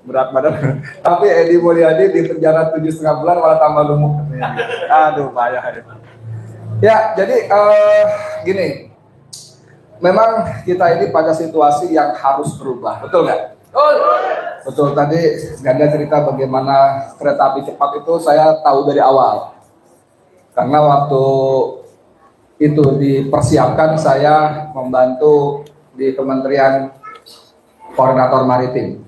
Berat badan. Tapi Edi Mulyadi di penjara 7,5 bulan malah tambah gemuk. Aduh, bahaya. Ya, jadi gini, memang kita ini pada situasi yang harus berubah, betul nggak? Betul. Tadi Ganda cerita bagaimana kereta api cepat itu saya tahu dari awal. Karena waktu itu dipersiapkan, saya membantu di Kementerian Koordinator Maritim.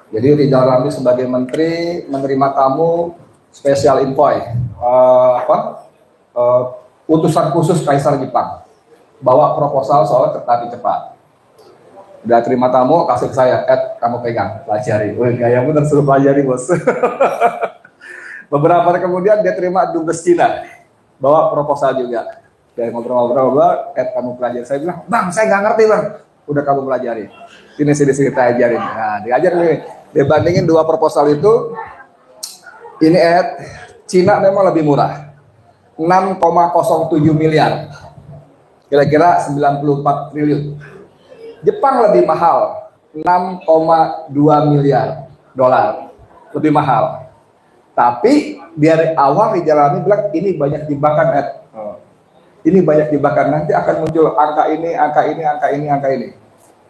Jadi Rizal Ramli sebagai menteri menerima tamu spesial envoy, utusan khusus Kaisar Jepang, bawa proposal soal kereta api cepat. Udah terima tamu, kasih ke saya, kamu pegang, pelajari. Wih, gayamu tersuruh pelajari, bos. Beberapa hari kemudian dia terima dubes Cina, bawa proposal juga. Dia ngobrol-ngobrol, kamu pelajari. Saya bilang, bang, saya nggak ngerti bang. Udah kamu pelajari. Ini sini kita ajarin. Nah, diajar nih. Dia bandingin 2 proposal itu. Ini Cina memang lebih murah. 6,07 miliar. Kira-kira 94 triliun. Jepang lebih mahal. 6,2 miliar dolar. Lebih mahal. Tapi dari awal Rizal Ramli bilang ini banyak jebakan, Ini banyak jebakan, nanti akan muncul angka ini, angka ini, angka ini, angka ini.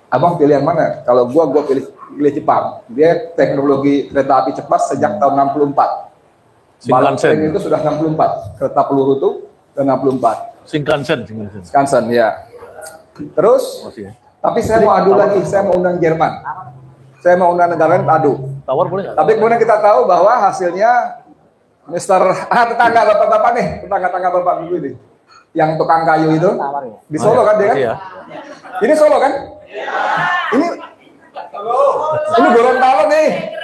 Abang pilih yang mana? Kalau gua pilih Jepang. Dia teknologi kereta api cepat sejak tahun 64. Shinkansen itu sudah 64. Kereta peluru itu sudah 64. Shinkansen, ya. Terus, tapi saya mau adu lagi, saya mau undang Jerman. Saya mau undang negara lain adu. Tawar boleh nggak? Tapi kemudian kita tahu bahwa hasilnya tetangga bapak-bapak nih, tetangga bapak dulu ini. Yang tukang kayu itu di Solo kan dia kan? Iya. Ini Solo kan? Ini Gorontalo nih.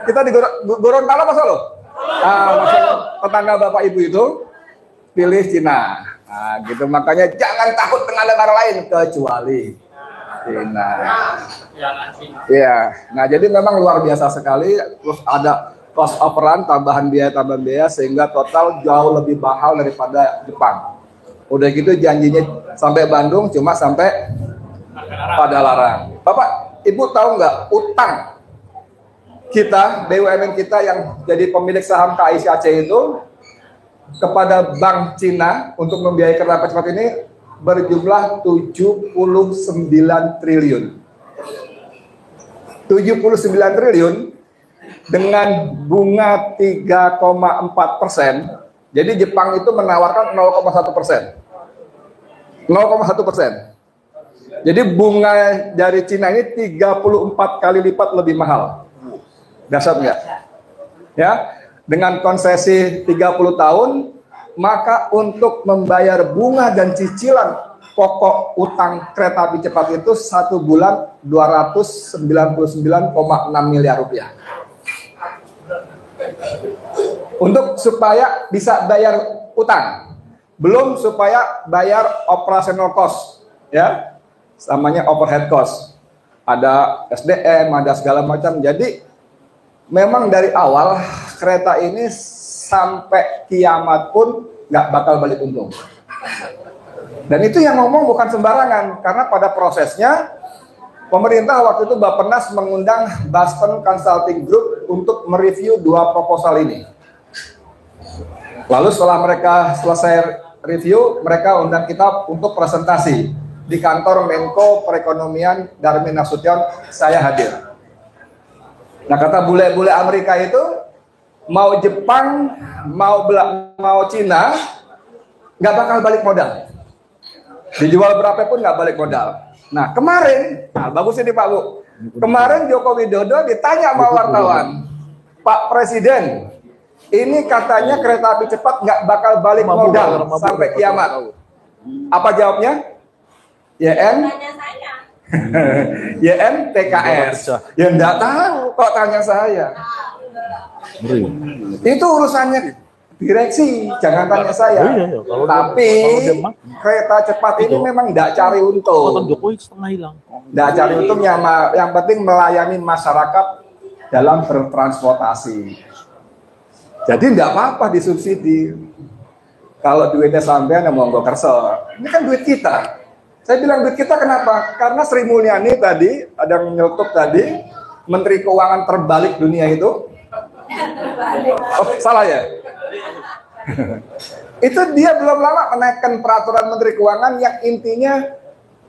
Kita di Gorontalo apa Solo? Maksudnya tetangga bapak ibu itu pilih Cina. Nah, gitu makanya jangan takut dengan negara lain kecuali Cina. Iya. Nah, jadi memang luar biasa sekali. Terus ada cost of run, tambahan biaya sehingga total jauh lebih mahal daripada Jepang. Udah gitu janjinya sampai Bandung cuma sampai Padalarang. Bapak, Ibu tahu nggak utang kita, BUMN kita yang jadi pemilik saham KICAC itu kepada Bank Cina untuk membiayai kereta cepat ini berjumlah 79 triliun. 79 triliun dengan bunga 3,4%, jadi Jepang itu menawarkan 0,1%. 0,1%. Jadi bunga dari Cina ini 34 kali lipat lebih mahal. Dahsyat nggak? Ya, dengan konsesi 30 tahun, maka untuk membayar bunga dan cicilan pokok utang kereta api cepat itu 1 bulan 299,6 miliar rupiah. Untuk supaya bisa bayar utang, belum supaya bayar operational cost, ya, namanya overhead cost, ada SDM, ada segala macam. Jadi memang dari awal kereta ini sampai kiamat pun nggak bakal balik untung. Dan itu yang ngomong bukan sembarangan, karena pada prosesnya pemerintah waktu itu Bappenas mengundang Boston Consulting Group untuk mereview 2 proposal ini. Lalu setelah mereka selesai review, mereka undang kita untuk presentasi di kantor Menko Perekonomian Darmin Nasution. Saya hadir. Nah, kata bule-bule Amerika itu, mau Jepang, mau Cina, nggak bakal balik modal. Dijual berapa pun nggak balik modal. Nah, kemarin, bagus ini Pak Bu. Kemarin Joko Widodo ditanya sama wartawan, Pak Presiden, ini katanya kereta api cepat nggak bakal balik modal sampai kiamat. Apa jawabnya? YN? YN TKS. Ya nggak tahu kok tanya saya. Itu urusannya direksi, jangan tanya saya. Tapi kereta cepat ini memang tidak cari untung. Tidak cari untung, yang penting melayani masyarakat dalam bertransportasi. Jadi tidak apa-apa disubsidi. Kalau duitnya sampean ya monggo kerso. Ini kan duit kita. Saya bilang duit kita kenapa? Karena Sri Mulyani tadi, ada yang nyeletuk tadi, Menteri Keuangan terbalik dunia itu. Oh, salah ya? Itu dia belum lama menaikkan peraturan Menteri Keuangan yang intinya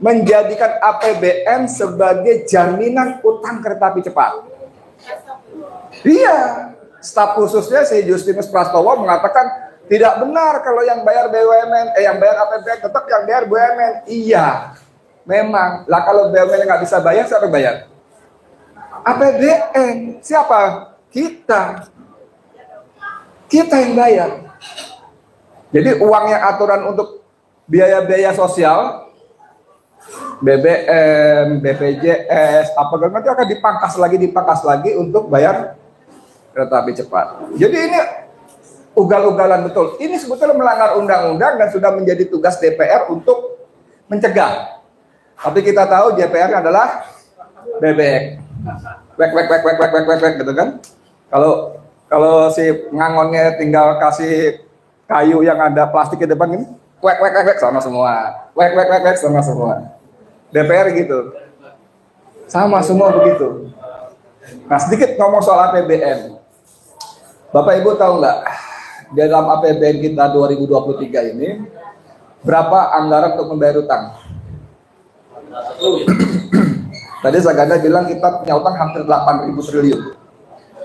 menjadikan APBN sebagai jaminan utang kereta api cepat. Iya, staf khususnya si Justinus Prastowo mengatakan tidak benar kalau yang bayar BUMN, yang bayar APBN tetap yang bayar BUMN. Iya, memang. Lah kalau BUMN nggak bisa bayar, siapa yang bayar? APBN. Siapa? Kita. Kita yang bayar. Jadi uangnya aturan untuk biaya-biaya sosial, BBM, BPJS, apa nanti akan dipangkas lagi untuk bayar kereta api cepat. Jadi ini ugal-ugalan betul. Ini sebetulnya melanggar undang-undang dan sudah menjadi tugas DPR untuk mencegah. Tapi kita tahu DPR adalah bebek. Wek gitu kan. Kalau si ngangonnya tinggal kasih kayu yang ada plastik di depan ini, wek sama semua. Wek sama semua. DPR gitu. Sama semua begitu. Nah, sedikit ngomong soal APBN. Bapak Ibu tahu nggak, di dalam APBN kita 2023 ini berapa anggaran untuk membayar utang? Tadi Saganda bilang kita punya utang hampir 8.000 triliun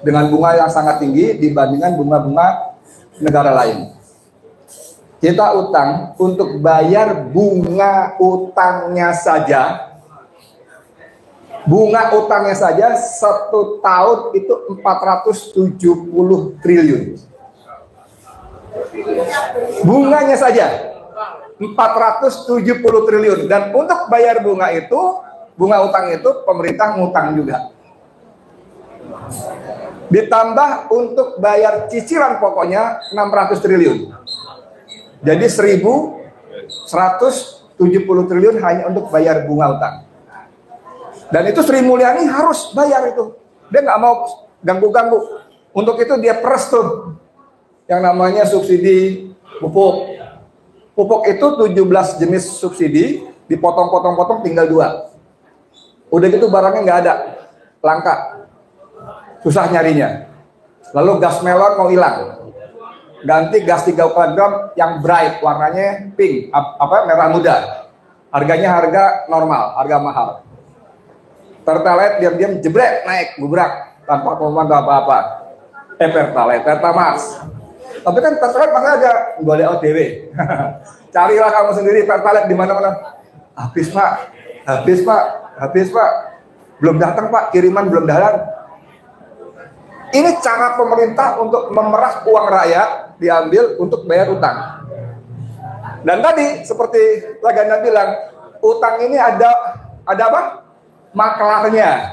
dengan bunga yang sangat tinggi dibandingkan bunga-bunga negara lain. Kita utang untuk bayar bunga utangnya saja. Bunga utangnya saja 1 tahun itu 470 triliun. Bunganya saja 470 triliun. Dan untuk bayar bunga itu, bunga utang itu pemerintah ngutang juga. Ditambah untuk bayar cicilan pokoknya 600 triliun. Jadi 1.170 triliun hanya untuk bayar bunga utang. Dan itu Sri Mulyani harus bayar itu. Dia nggak mau ganggu-ganggu. Untuk itu dia peres tuh yang namanya subsidi pupuk. Pupuk itu 17 jenis subsidi, dipotong-potong-potong tinggal 2. Udah gitu barangnya nggak ada, langka, susah nyarinya. Lalu gas melon mau hilang, ganti gas 3 kg yang bright, warnanya pink, merah muda. Harganya harga normal, harga mahal. Pertalite diam-diam jebrek naik, gubrak tanpa pemantau apa-apa. Pertamax. Tapi kan Pertalite masih ada, boleh OTW. Carilah kamu sendiri Pertalite di mana-mana. Habis Pak. Belum datang Pak, kiriman belum datang. Ini cara pemerintah untuk memeras uang rakyat diambil untuk bayar utang. Dan tadi seperti Laganda bilang, utang ini ada apa? Maklarnya.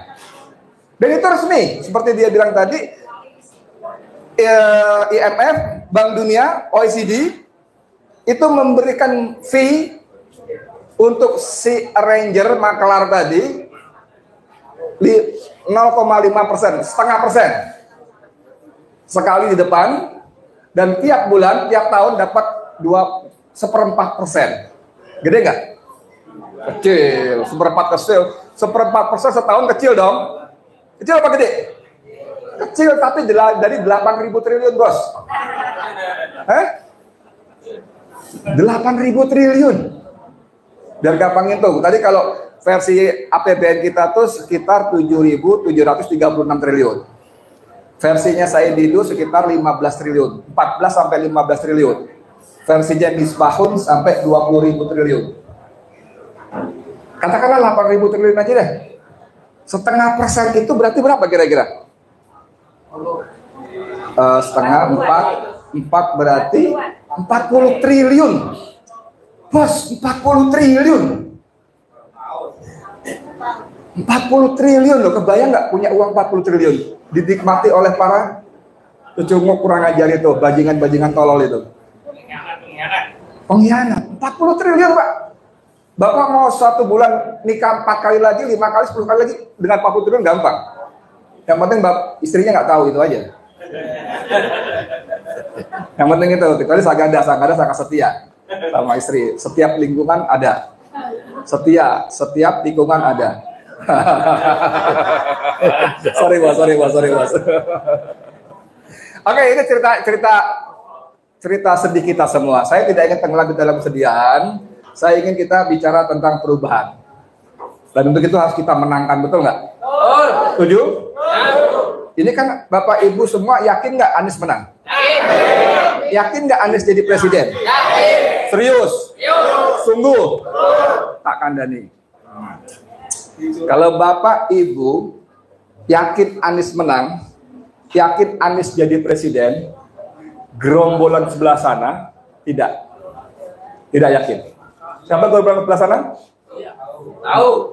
Dan itu resmi, seperti dia bilang tadi, IMF, Bank Dunia, OECD itu memberikan fee untuk si arranger maklar tadi 0,5%, setengah persen sekali di depan, dan tiap bulan, tiap tahun dapat 1/4%. Gede nggak? Kecil, 1/4% setahun kecil dong. Kecil apa gede? Kecil, tapi dari 8.000 triliun, bos. 8.000 triliun. Biar gampang itu. Tadi kalau versi APBN kita tuh sekitar 7.736 triliun. Versinya saya Didu sekitar 15 triliun. 14 sampai 15 triliun. Versinya Misbahun sampai 20.000 triliun. Katakanlah 8.000 triliun aja deh. Setengah persen itu berarti berapa kira-kira? Setengah 4 berarti 40 triliun. Bos, 40 triliun. 40 triliun loh, kebayang nggak punya uang 40 triliun? Dinikmati oleh para Itu cuma kurang ajar itu, bajingan-bajingan tolol itu. Pengkhianat. 40 triliun, Pak. Bapak mau 1 bulan nikah 4 kali lagi, 5 kali, 10 kali lagi dengan 40 triliun gampang. Yang penting istrinya nggak tahu, itu aja. Yang penting itu, kecuali sagada sangat setia sama istri. Setiap lingkungan ada. Setiap lingkungan ada. sorry bos. Oke, ini cerita sedih kita semua. Saya tidak ingin tenggelam di dalam kesedihan. Saya ingin kita bicara tentang perubahan. Dan untuk itu harus kita menangkan, betul nggak? Setuju? Ini kan Bapak Ibu semua yakin nggak Anies menang? Yakin nggak Anies jadi presiden? Serius? Sungguh? Tak kandani. Kalau Bapak Ibu yakin Anies menang, yakin Anies jadi presiden, gerombolan sebelah sana tidak yakin. Siapa gerombolan sebelah sana? Tahu,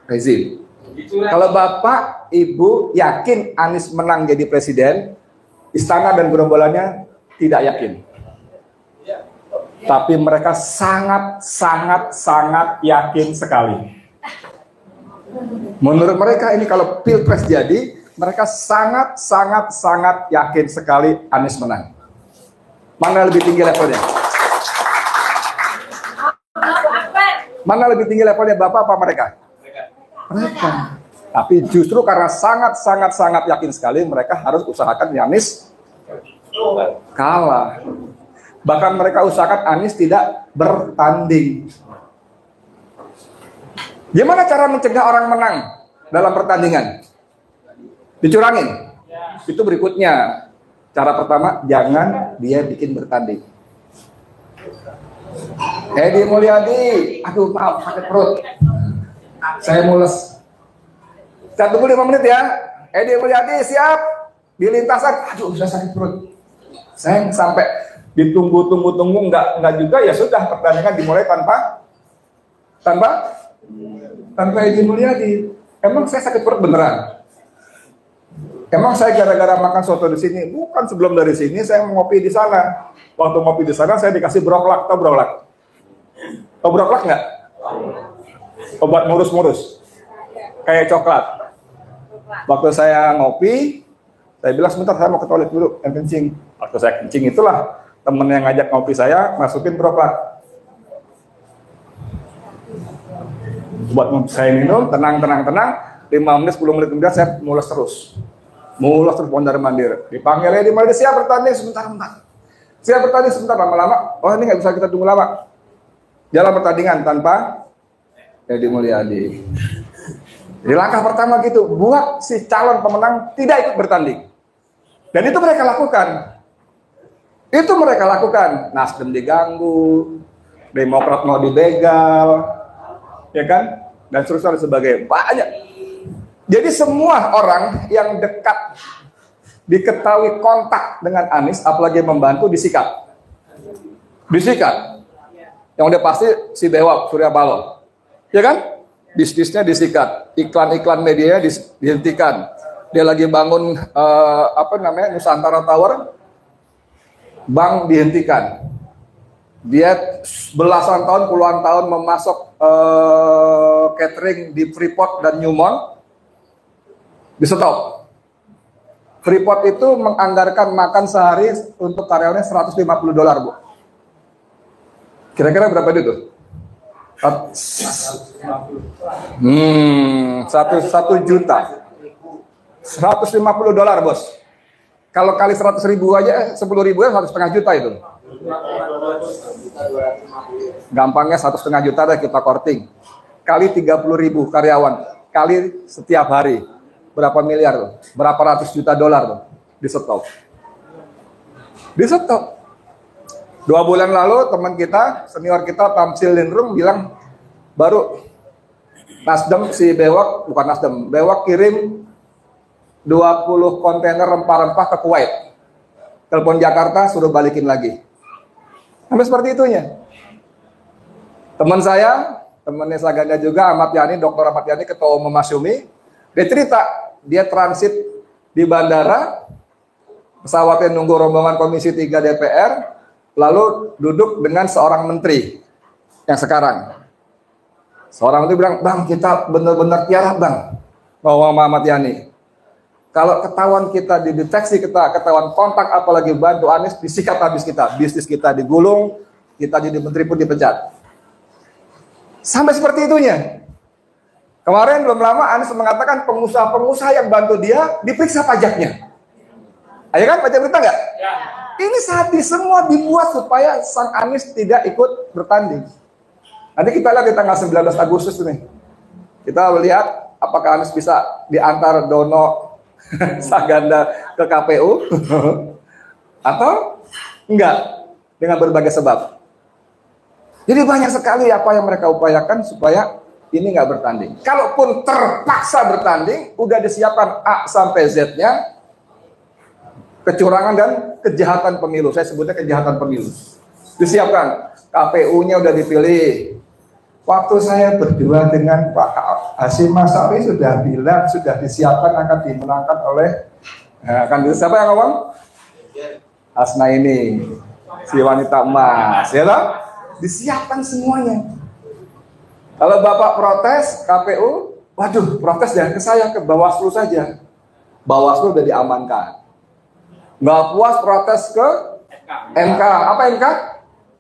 Rezim. Kalau Bapak Ibu yakin Anies menang jadi presiden, istana dan gerombolannya tidak yakin. Tapi mereka sangat yakin sekali. Menurut mereka ini kalau Pilpres jadi, mereka sangat yakin sekali Anies menang. Mana lebih tinggi levelnya? Mana lebih tinggi levelnya, Bapak apa mereka? Mereka. Tapi justru karena sangat yakin sekali, mereka harus usahakan Anies kalah. Bahkan mereka usahakan Anies tidak bertanding. Gimana cara mencegah orang menang dalam pertandingan? Dicurangin. Itu berikutnya. Cara pertama, jangan dia bikin bertanding. Edi Mulyadi, aduh maaf sakit perut. Saya mules. Saya tunggu 5 menit ya. Edi Mulyadi siap di lintasan. Aduh sudah sakit perut. Saya sampai ditunggu enggak juga, ya sudah pertandingan dimulai tanpa Edi Mulyadi. Emang saya sakit perut beneran? Emang saya gara-gara makan soto di sini? Bukan, sebelum dari sini saya ngopi di sana. Waktu ngopi di sana saya dikasih broklak. Tahu broklak? Tahu broklak nggak? Obat murus-murus. Kayak coklat. Waktu saya ngopi, saya bilang sebentar saya mau ke toilet dulu, kencing. Waktu saya kencing itulah temen yang ngajak ngopi saya masukin broklak. Buat saya minum, tenang, 5 menit, 10 menit kemudian saya mules terus mondar mandir. Dipanggil Edi Mulyadi, siap bertanding sebentar. Siap bertanding sebentar, lama-lama. Oh ini nggak bisa kita tunggu lama. Jalan pertandingan tanpa Edi Mulyadi. Jadi langkah pertama gitu, buat si calon pemenang tidak ikut bertanding. Dan itu mereka lakukan. Nasdem diganggu, Demokrat mau dibegal, ya kan? Dan seterusnya sebagai banyak. Jadi semua orang yang dekat diketahui kontak dengan Anies, apalagi membantu, disikat. Yang udah pasti si Dewa Surya Paloh, ya kan? Bisnisnya disikat, iklan medianya dihentikan. Dia lagi bangun Nusantara Tower, bank dihentikan. Dia belasan tahun, puluhan tahun memasok catering di Freeport dan Newmont, di stop. Freeport itu menganggarkan makan sehari untuk karyawannya $150, Bu. Kira-kira berapa itu? 1 juta. $150, Bos. Kalau kali 100.000 aja, 10.000 ya 1,5 juta itu. Gampangnya 1,5 juta deh kita korting. Kali 30.000 karyawan, kali setiap hari. Berapa miliar tuh? Berapa ratus juta dolar tuh? Di stop. 2 bulan lalu teman kita, senior kita Tamsil Lindrum bilang baru Nasdem Bewak kirim 20 kontainer rempah-rempah ke Kuwait. Telepon Jakarta suruh balikin lagi. Sampai seperti itunya. Teman saya, temannya Saganda juga, Dr. Ahmad Yani, Ketua Umum Masyumi, dia cerita, dia transit di bandara, Pesawatnya nunggu rombongan Komisi 3 DPR, lalu duduk dengan seorang menteri yang sekarang. Seorang menteri bilang, "Bang, kita benar-benar tiara, Bang." Bahwa Ahmad Yani. Kalau ketahuan kita dideteksi, kita ketahuan kontak, apalagi bantu Anies, disikat habis kita. Bisnis kita digulung, kita jadi menteri pun dipecat. Sampai seperti itunya. Kemarin belum lama Anies mengatakan pengusaha-pengusaha yang bantu dia diperiksa pajaknya. Ayo kan, baca berita nggak? Ya. Ini sadis, semua dibuat supaya sang Anies tidak ikut bertanding. Nanti kita lihat di tanggal 19 Agustus ini. Kita lihat apakah Anies bisa diantar Dono Saganda ke KPU atau enggak, dengan berbagai sebab. Jadi banyak sekali apa yang mereka upayakan supaya ini nggak bertanding. Kalaupun terpaksa bertanding, udah disiapkan A sampai Z-nya, kecurangan dan kejahatan pemilu. Saya sebutnya kejahatan pemilu. Disiapkan, KPU-nya udah dipilih. Waktu saya berdua dengan Pak Hasyim Asy'ari sudah bilang, sudah disiapkan akan dimenangkan oleh siapa yang ngomong? Hasna ini, si wanita emas, ya toh? Disiapkan semuanya. Kalau Bapak protes KPU, waduh, protes jangan ke saya, ke Bawaslu saja. Bawaslu udah diamankan. Nggak puas protes ke MK. Apa MK?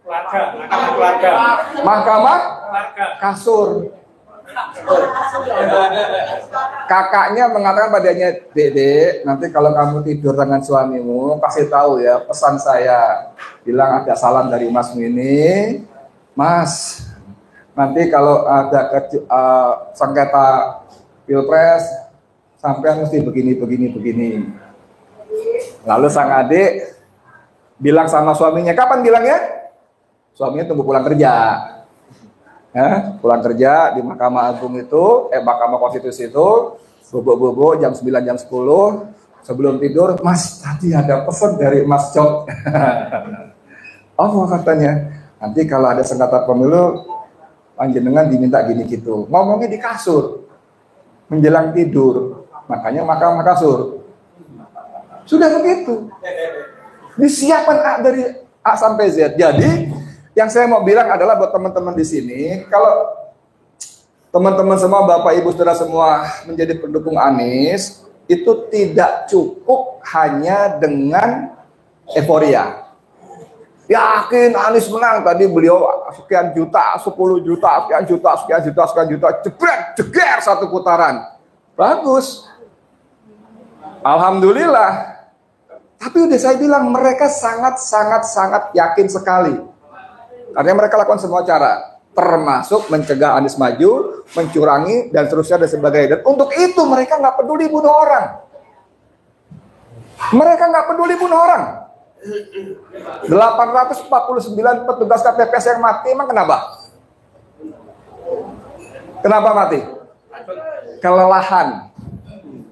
Keluarga. Mahkamah kasur. Kakaknya mengatakan padanya, "Dede, nanti kalau kamu tidur dengan suamimu, kasih tahu ya, pesan saya, bilang ada salam dari Mas ini, Mas. Nanti kalau ada sengketa pilpres, sampean mesti begini." Lalu sang adik bilang sama suaminya, kapan bilangnya? Suaminya tunggu pulang kerja. Pulang kerja di Mahkamah Agung itu, Mahkamah Konstitusi itu, bobo jam 9, jam 10, sebelum tidur, "Mas, tadi ada pesan dari Mas Jok." Oh, katanya, nanti kalau ada sengketa pemilu, panjenengan diminta gini gitu. Ngomongnya di kasur, menjelang tidur, makanya Mahkamah kasur. Sudah begitu. Disiapkan dari A sampai Z. Jadi, yang saya mau bilang adalah buat teman-teman di sini, kalau teman-teman semua, Bapak Ibu Saudara semua menjadi pendukung Anies, itu tidak cukup hanya dengan euforia. Yakin Anies menang, tadi beliau sekian juta, 10 juta, sekian juta, jebret, jeger satu putaran. Bagus. Alhamdulillah. Tapi udah saya bilang, mereka sangat yakin sekali. Karena mereka lakukan semua cara, termasuk mencegah Anies maju, mencurangi, dan seterusnya dan sebagainya. Dan untuk itu mereka nggak peduli bunuh orang. Mereka nggak peduli bunuh orang. 849 petugas KPPS yang mati, emang kenapa? Kenapa mati? Kelelahan,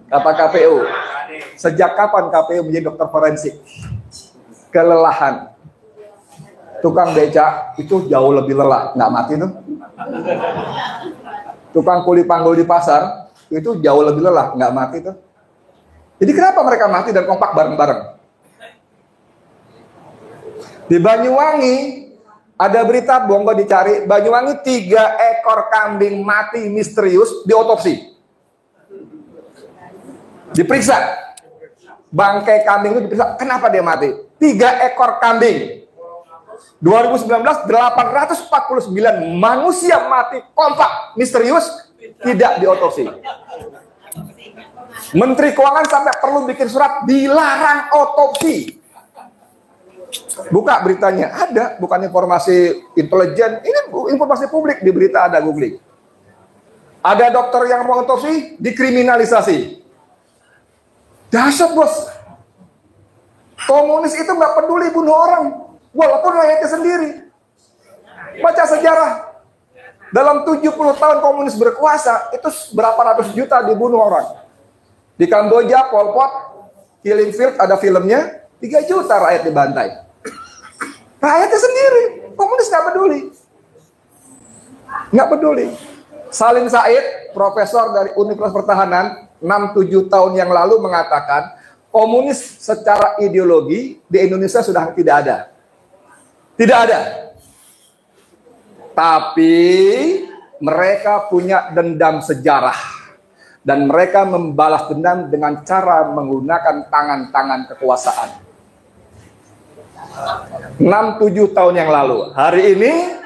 kata KPU. Sejak kapan KPU menjadi dokter forensik? Kelelahan. Tukang becak itu jauh lebih lelah, nggak mati tuh. Tukang kuli panggul di pasar itu jauh lebih lelah, nggak mati tuh. Jadi kenapa mereka mati dan kompak bareng-bareng? Di Banyuwangi ada berita, bongo dicari, Banyuwangi 3 ekor kambing mati misterius diotopsi. Diperiksa. Bangkai kambing itu diperiksa, kenapa dia mati? 3 ekor kambing. 2019 849 manusia mati kompak misterius tidak diotopsi. Menteri Keuangan sampai perlu bikin surat dilarang otopsi. Buka beritanya, ada, bukan informasi intelijen, ini informasi publik, di berita ada, googling. Ada dokter yang mau otopsi dikriminalisasi. Dahsyat, bos. Komunis itu nggak peduli bunuh orang, walaupun rakyatnya sendiri. Baca sejarah. Dalam 70 tahun komunis berkuasa, itu berapa ratus juta dibunuh orang. Di Kamboja, Pol Pot, Killing Field, ada filmnya, 3 juta rakyat dibantai. Rakyatnya sendiri, komunis nggak peduli. Nggak peduli. Salim Said, profesor dari Universitas Pertahanan, 6-7 tahun yang lalu mengatakan, komunis secara ideologi di Indonesia sudah tidak ada. Tidak ada. Tapi mereka punya dendam sejarah. Dan mereka membalas dendam dengan cara menggunakan tangan-tangan kekuasaan. 6-7 tahun yang lalu. Hari ini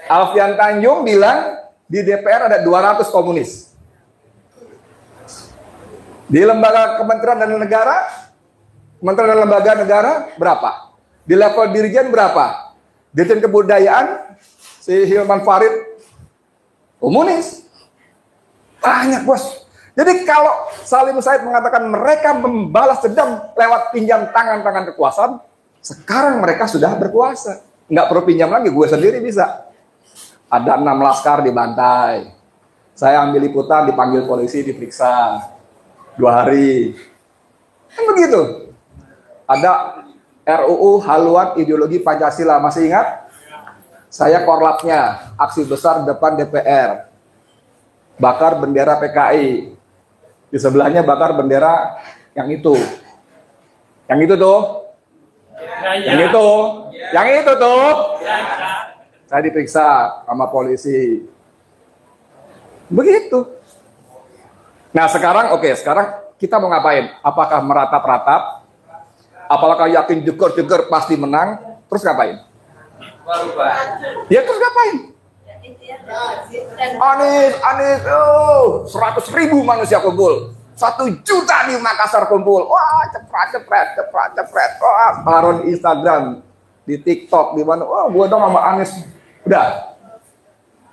Alfian Tanjung bilang di DPR ada 200 komunis. Di lembaga kementerian dan negara, kementerian dan lembaga negara berapa? Di level dirjen berapa? Dirjen kebudayaan si Hilman Farid komunis. Banyak, bos. Jadi kalau Salim Said mengatakan mereka membalas dendam lewat pinjam tangan-tangan kekuasaan, sekarang mereka sudah berkuasa. Nggak perlu pinjam lagi, gue sendiri bisa. Ada 6 laskar dibantai. Saya ambil liputan, dipanggil polisi, diperiksa 2 hari. Kan begitu. Ada RUU haluan ideologi Pancasila, masih ingat? Saya korlapnya, aksi besar depan DPR. Bakar bendera PKI. Di sebelahnya bakar bendera yang itu. Yang itu tuh. Yang itu. Yang itu tuh. Saya diperiksa sama polisi. Begitu. Nah sekarang, sekarang kita mau ngapain? Apakah meratap-ratap? Apakah yakin jeger-jeger pasti menang? Terus ngapain? Ya terus ngapain? Anies, 100.000 manusia kumpul, 1 juta di Makassar kumpul, wah cepret. Wah, taruh di Instagram, di TikTok, di mana, wah gua dong sama Anies, udah,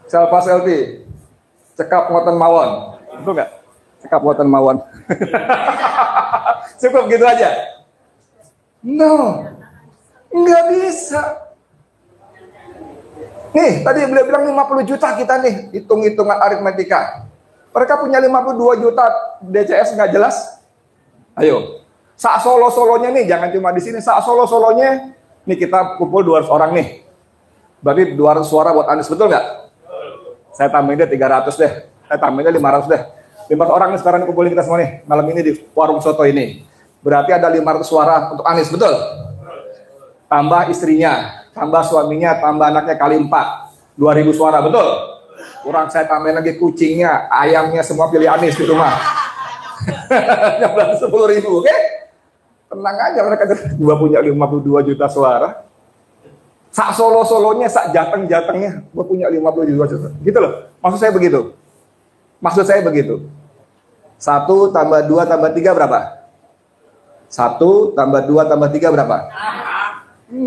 selfie, cekap ngoten mawon, itu enggak? Cekap ngoten mawon, cukup gitu aja? No, nggak bisa. Nih, tadi beliau bilang 50 juta kita nih, hitung-hitungan aritmetika. Mereka punya 52 juta DCS nggak jelas. Ayo, sak solo-solonya nih, jangan cuma di sini, sak solo-solonya, nih kita kumpul 200 orang nih. Berarti 200 suara buat Anies, betul nggak? Saya tambahin deh 300 deh, saya tambahin deh 500 deh. 500 orang nih sekarang kumpulin kita semua nih, malam ini di warung soto ini. Berarti ada 500 suara untuk Anies, betul? Tambah istrinya, tambah suaminya, tambah anaknya kali 4, 2.000 suara, betul? Kurang saya tambahin lagi kucingnya, ayamnya semua pilih Anies di rumah. Yang 10.000, oke? Tenang aja, mereka gua punya 52 juta suara. Sak solo-solonya, sak jateng-jatengnya, gua punya 52 juta. Gitu loh, maksud saya begitu. Maksud saya begitu. 1 tambah 2 tambah 3 berapa? 1 tambah 2 tambah 3 berapa? 6.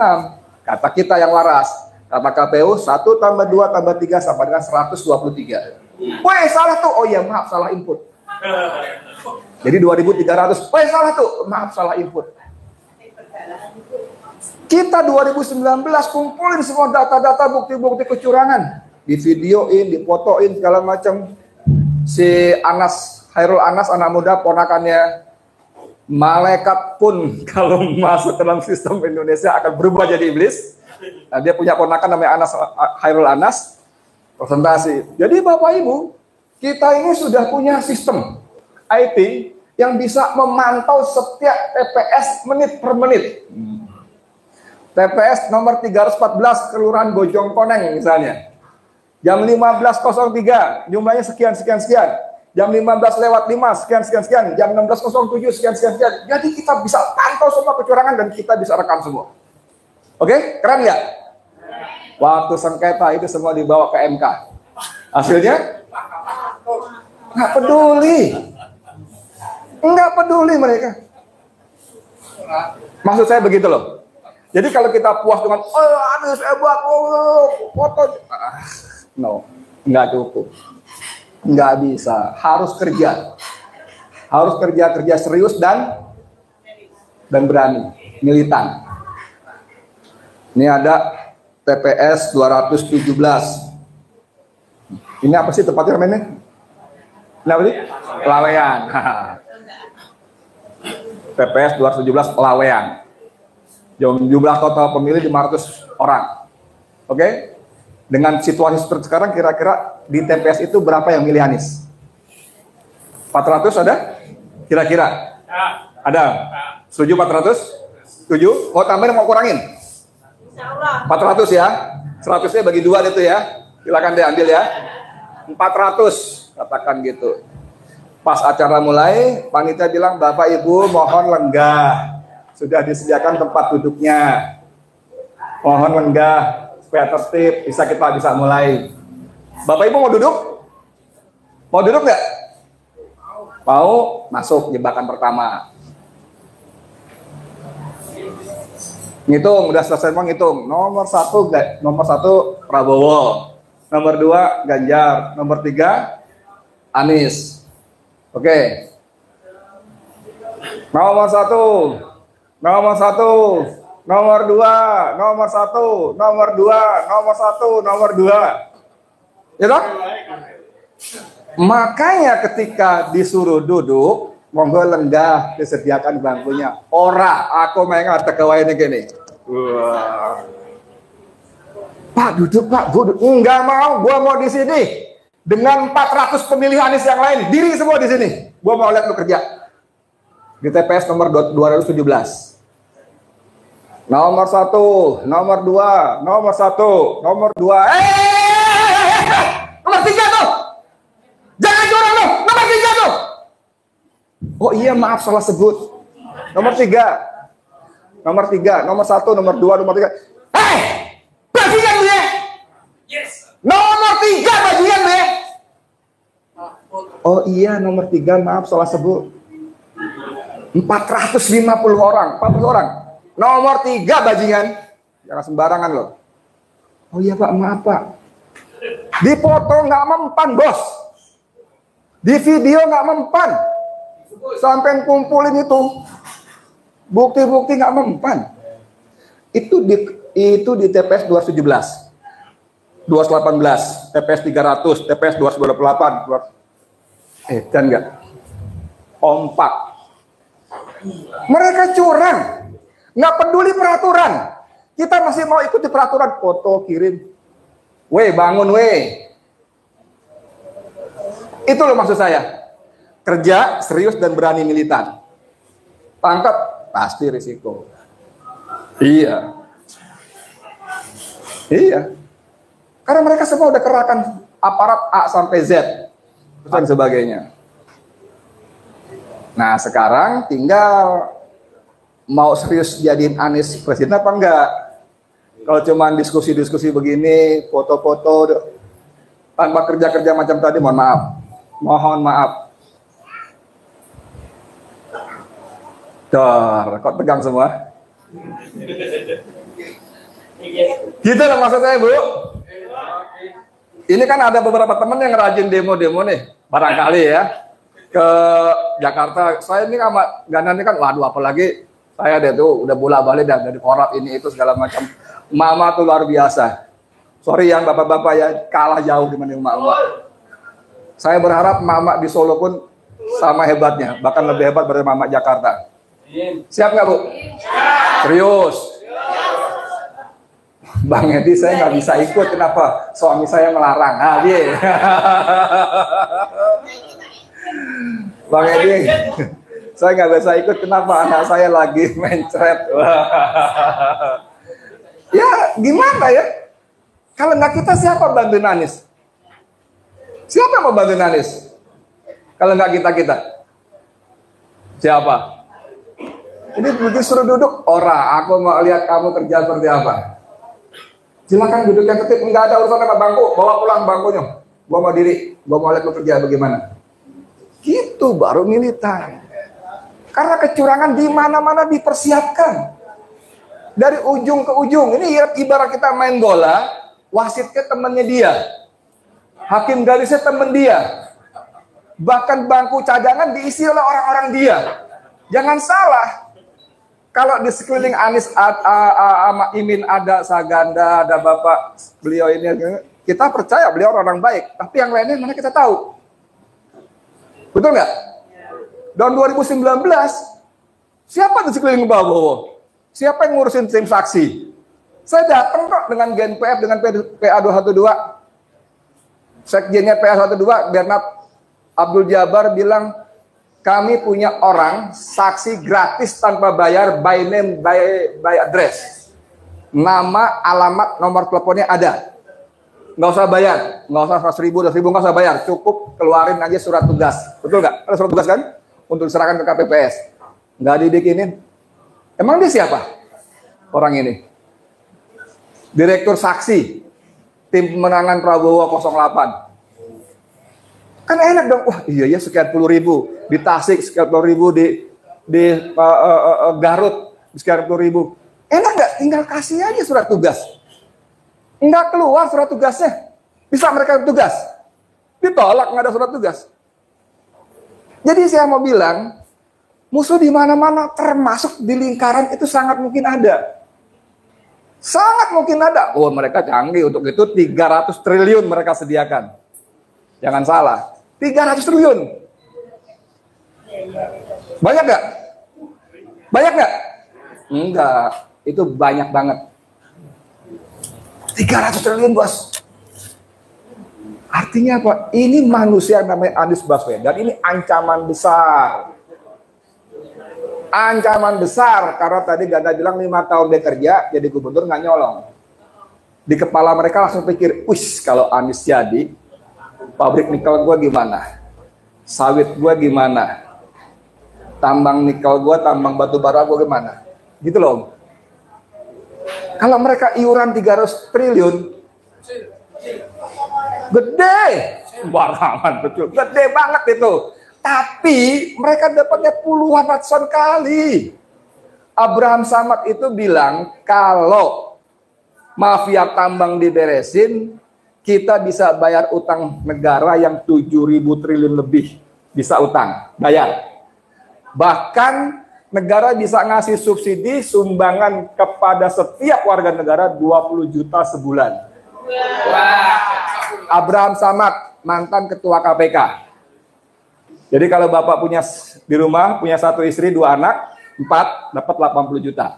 Kata kita yang waras. Kata KPU 1 tambah 2 tambah 3 sama dengan 123. Woi salah tuh. Oh iya maaf salah input. Jadi 2.300. Woi salah tuh. Maaf salah input. Kita 2019 kumpulin semua data-data bukti-bukti kecurangan. Di videoin, difotoin segala macam. Si Anas, Hairul Anas anak muda ponakannya malaikat pun kalau masuk dalam sistem Indonesia akan berubah jadi iblis. Nah, dia punya ponakan namanya Hairul Anas, presentasi. Jadi Bapak Ibu, kita ini sudah punya sistem IT yang bisa memantau setiap TPS menit per menit. TPS nomor 314 Kelurahan Bojong Koneng misalnya. Jam 15.03 jumlahnya sekian. Jam 15:05 sekian. Jam 16.07 sekian. Jadi kita bisa pantau semua kecurangan dan kita bisa rekam semua. Oke, keren nggak? Waktu sengketa itu semua dibawa ke MK. Hasilnya? Nggak peduli mereka. Maksud saya begitu loh. Jadi kalau kita puas dengan, Anies hebat, foto. No, nggak cukup. Nggak bisa, harus kerja serius dan berani, militan. Ini ada TPS 217. Ini apa sih tempatnya namanya? Ini apa sih? Laweyan. TPS 217 Laweyan. Jumlah total pemilih 500 orang. Oke? Dengan situasi seperti sekarang, kira-kira di TPS itu berapa yang milih Anies? 400 ada? Kira-kira? Ada? Setuju 400? Setuju? Mau tambahin mau kurangin? 400 ya? 100-nya bagi 2 itu ya. Silakan deh ambil ya. 400 katakan gitu. Pas acara mulai, panitia bilang, Bapak Ibu mohon lenggah. Sudah disediakan tempat duduknya. Mohon lenggah supaya tertib, kita bisa mulai. Bapak Ibu mau duduk? Mau duduk nggak? Mau, masuk jebakan pertama. Ngitung, udah selesai mau ngitung. Nomor 1 Prabowo. Nomor 2 Ganjar. Nomor 3 Anies. Oke. Nomor 1. Nomor 1. Nomor 2. Nomor 1. Nomor 2. Nomor 1. Nomor 2. Ya toh? Makanya ketika disuruh duduk, monggo lenggah disediakan bangkunya. Ora, aku mengat tegawai ini gini. Wah. Pak duduk Pak, duduk. Enggak mau, gua mau di sini dengan 400 pemilih Anies yang lain, diri semua di sini. Gua mau lihat lu kerja di TPS nomor 217. Nomor 1, nomor 2, nomor 1, nomor 2. Nomor 3 tuh. Jangan curang lu, nomor 3 tuh. Oh iya maaf salah sebut. Nomor 3. Nomor 3, nomor 1, nomor 2, nomor 3. Bajingan lu ya. Yes. Nomor 3 bajingan lu ya. Oh iya nomor 3 maaf salah sebut. 450 orang, 40 orang. Nomor 3 bajingan. Jangan sembarangan loh. Oh iya Pak, maaf Pak. Dipoto nggak mempan bos. Di video nggak mempan. Sampai kumpulin itu. Bukti-bukti nggak mempan. Itu di TPS 217. 218, TPS 300, TPS 228. Dan enggak? Kompak. Mereka curang. Nggak peduli peraturan. Kita masih mau ikuti peraturan. Foto kirim. Weh, bangun weh. Itu loh maksud saya. Kerja serius dan berani militan. Tangkap pasti risiko. Iya. Iya. Karena mereka semua udah kerahkan aparat A sampai Z dan sebagainya. Nah sekarang tinggal mau serius jadiin Anies presiden apa enggak? Kalau cuma diskusi-diskusi begini, foto-foto tanpa kerja-kerja macam tadi, mohon maaf. Kok tegang semua? Gitu loh maksud saya Bu. Ini kan ada beberapa teman yang rajin demo-demo nih, barangkali ya ke Jakarta. Saya ini sama Ganan ini kan, waduh apalagi saya deh tuh udah bolak-balik dari korup ini itu segala macam. Mama tuh luar biasa. Sorry yang bapak-bapak ya kalah jauh dibanding mama. Saya berharap mama di Solo pun sama hebatnya, bahkan lebih hebat dari mama Jakarta. Siap nggak Bu? Serius. Bang Edi saya nggak bisa ikut, kenapa? Suami saya melarang. Dia. Bang Edi, saya nggak bisa ikut, kenapa? Anak saya lagi mencret. Ya gimana ya? Kalau nggak kita siapa bantuin Anies? Siapa yang mau bantuin Anies? Kalau nggak kita? Siapa? Ini begitu suruh duduk, ora, aku mau lihat kamu kerja seperti apa. Silakan duduk yang ketip, nggak ada urusan sama bangku, bawa pulang bangkunya. Gua mau diri, gua mau lihat lu kerja bagaimana. Gitu baru militan. Karena kecurangan di mana-mana dipersiapkan. Dari ujung ke ujung. Ini ibarat kita main bola, wasitnya temannya dia. Hakim garisnya teman dia. Bahkan bangku cadangan diisi oleh orang-orang dia. Jangan salah. Kalau di sekeliling Anies, Imin ada, Saganda, ada Bapak, beliau ini, kita percaya beliau orang baik. Tapi yang lainnya mana kita tahu. Betul nggak? Tahun 2019, siapa di sekeliling Prabowo? Siapa yang ngurusin tim saksi? Saya datang kok dengan GNPF, dengan PA212. Sekjennya PA112, Bernard Abdul Jabar bilang, Kami punya orang saksi gratis tanpa bayar, by name, by address. Nama, alamat, nomor teleponnya ada. Nggak usah bayar, nggak usah 100.000, 200.000 nggak usah bayar. Cukup keluarin aja surat tugas. Betul nggak? Ada surat tugas kan? Untuk diserahkan ke KPPS. Nggak dibikinin. Emang dia siapa? Orang ini. Direktur saksi. Tim pemenangan Prabowo 08. Kan enak dong. Wah iya sekian puluh ribu. Di Tasik sekian puluh ribu. Di Garut sekian puluh ribu. Enak nggak? Tinggal kasih aja surat tugas. Nggak keluar surat tugasnya. Bisa mereka tugas. Ditolak, nggak ada surat tugas. Jadi saya mau bilang, musuh di mana-mana termasuk di lingkaran itu sangat mungkin ada. Sangat mungkin ada. Oh mereka canggih, untuk itu 300 triliun mereka sediakan. Jangan salah, 300 triliun. Banyak nggak? Banyak nggak? Enggak, itu banyak banget. 300 triliun bos. Artinya apa? Ini manusia yang namanya Anies Baswedan, ini ancaman besar. Ancaman besar, karena tadi Ganda bilang 5 tahun dia kerja, jadi gubernur nggak nyolong. Di kepala mereka langsung pikir, wis kalau Anies jadi, pabrik nikel gua gimana? Sawit gua gimana? Tambang nikel gua, tambang batu bara gua gimana? Gitu loh. Kalau mereka iuran 300 triliun, gede, barangan betul, gede banget itu. Tapi mereka dapatnya puluhan ratusan kali. Abraham Samad itu bilang kalau mafia tambang diberesin, kita bisa bayar utang negara yang 7.000 triliun lebih, bisa utang, bayar. Bahkan negara bisa ngasih subsidi sumbangan kepada setiap warga negara 20 juta sebulan. Abraham Samad, mantan ketua KPK. Jadi kalau bapak punya di rumah, punya 1 istri, 2 anak, 4, dapat 80 juta.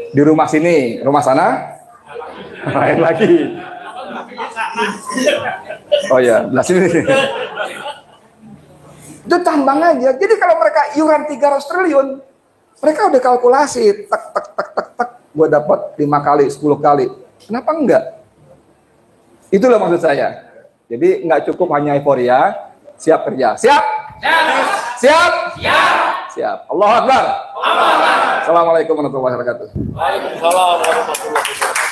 Di rumah sini, rumah sana, lain lagi. Oh ya, belah sini. Itu tambang aja. Jadi kalau mereka iuran 300 triliun, mereka udah kalkulasi, tek, gue dapat 5 kali, 10 kali. Kenapa enggak? Itulah maksud saya. Jadi nggak cukup hanya euforia, siap kerja. Siap? Siap? Siap. Allahu Akbar. Assalamualaikum warahmatullahi wabarakatuh. Waalaikumsalam warahmatullahi wabarakatuh.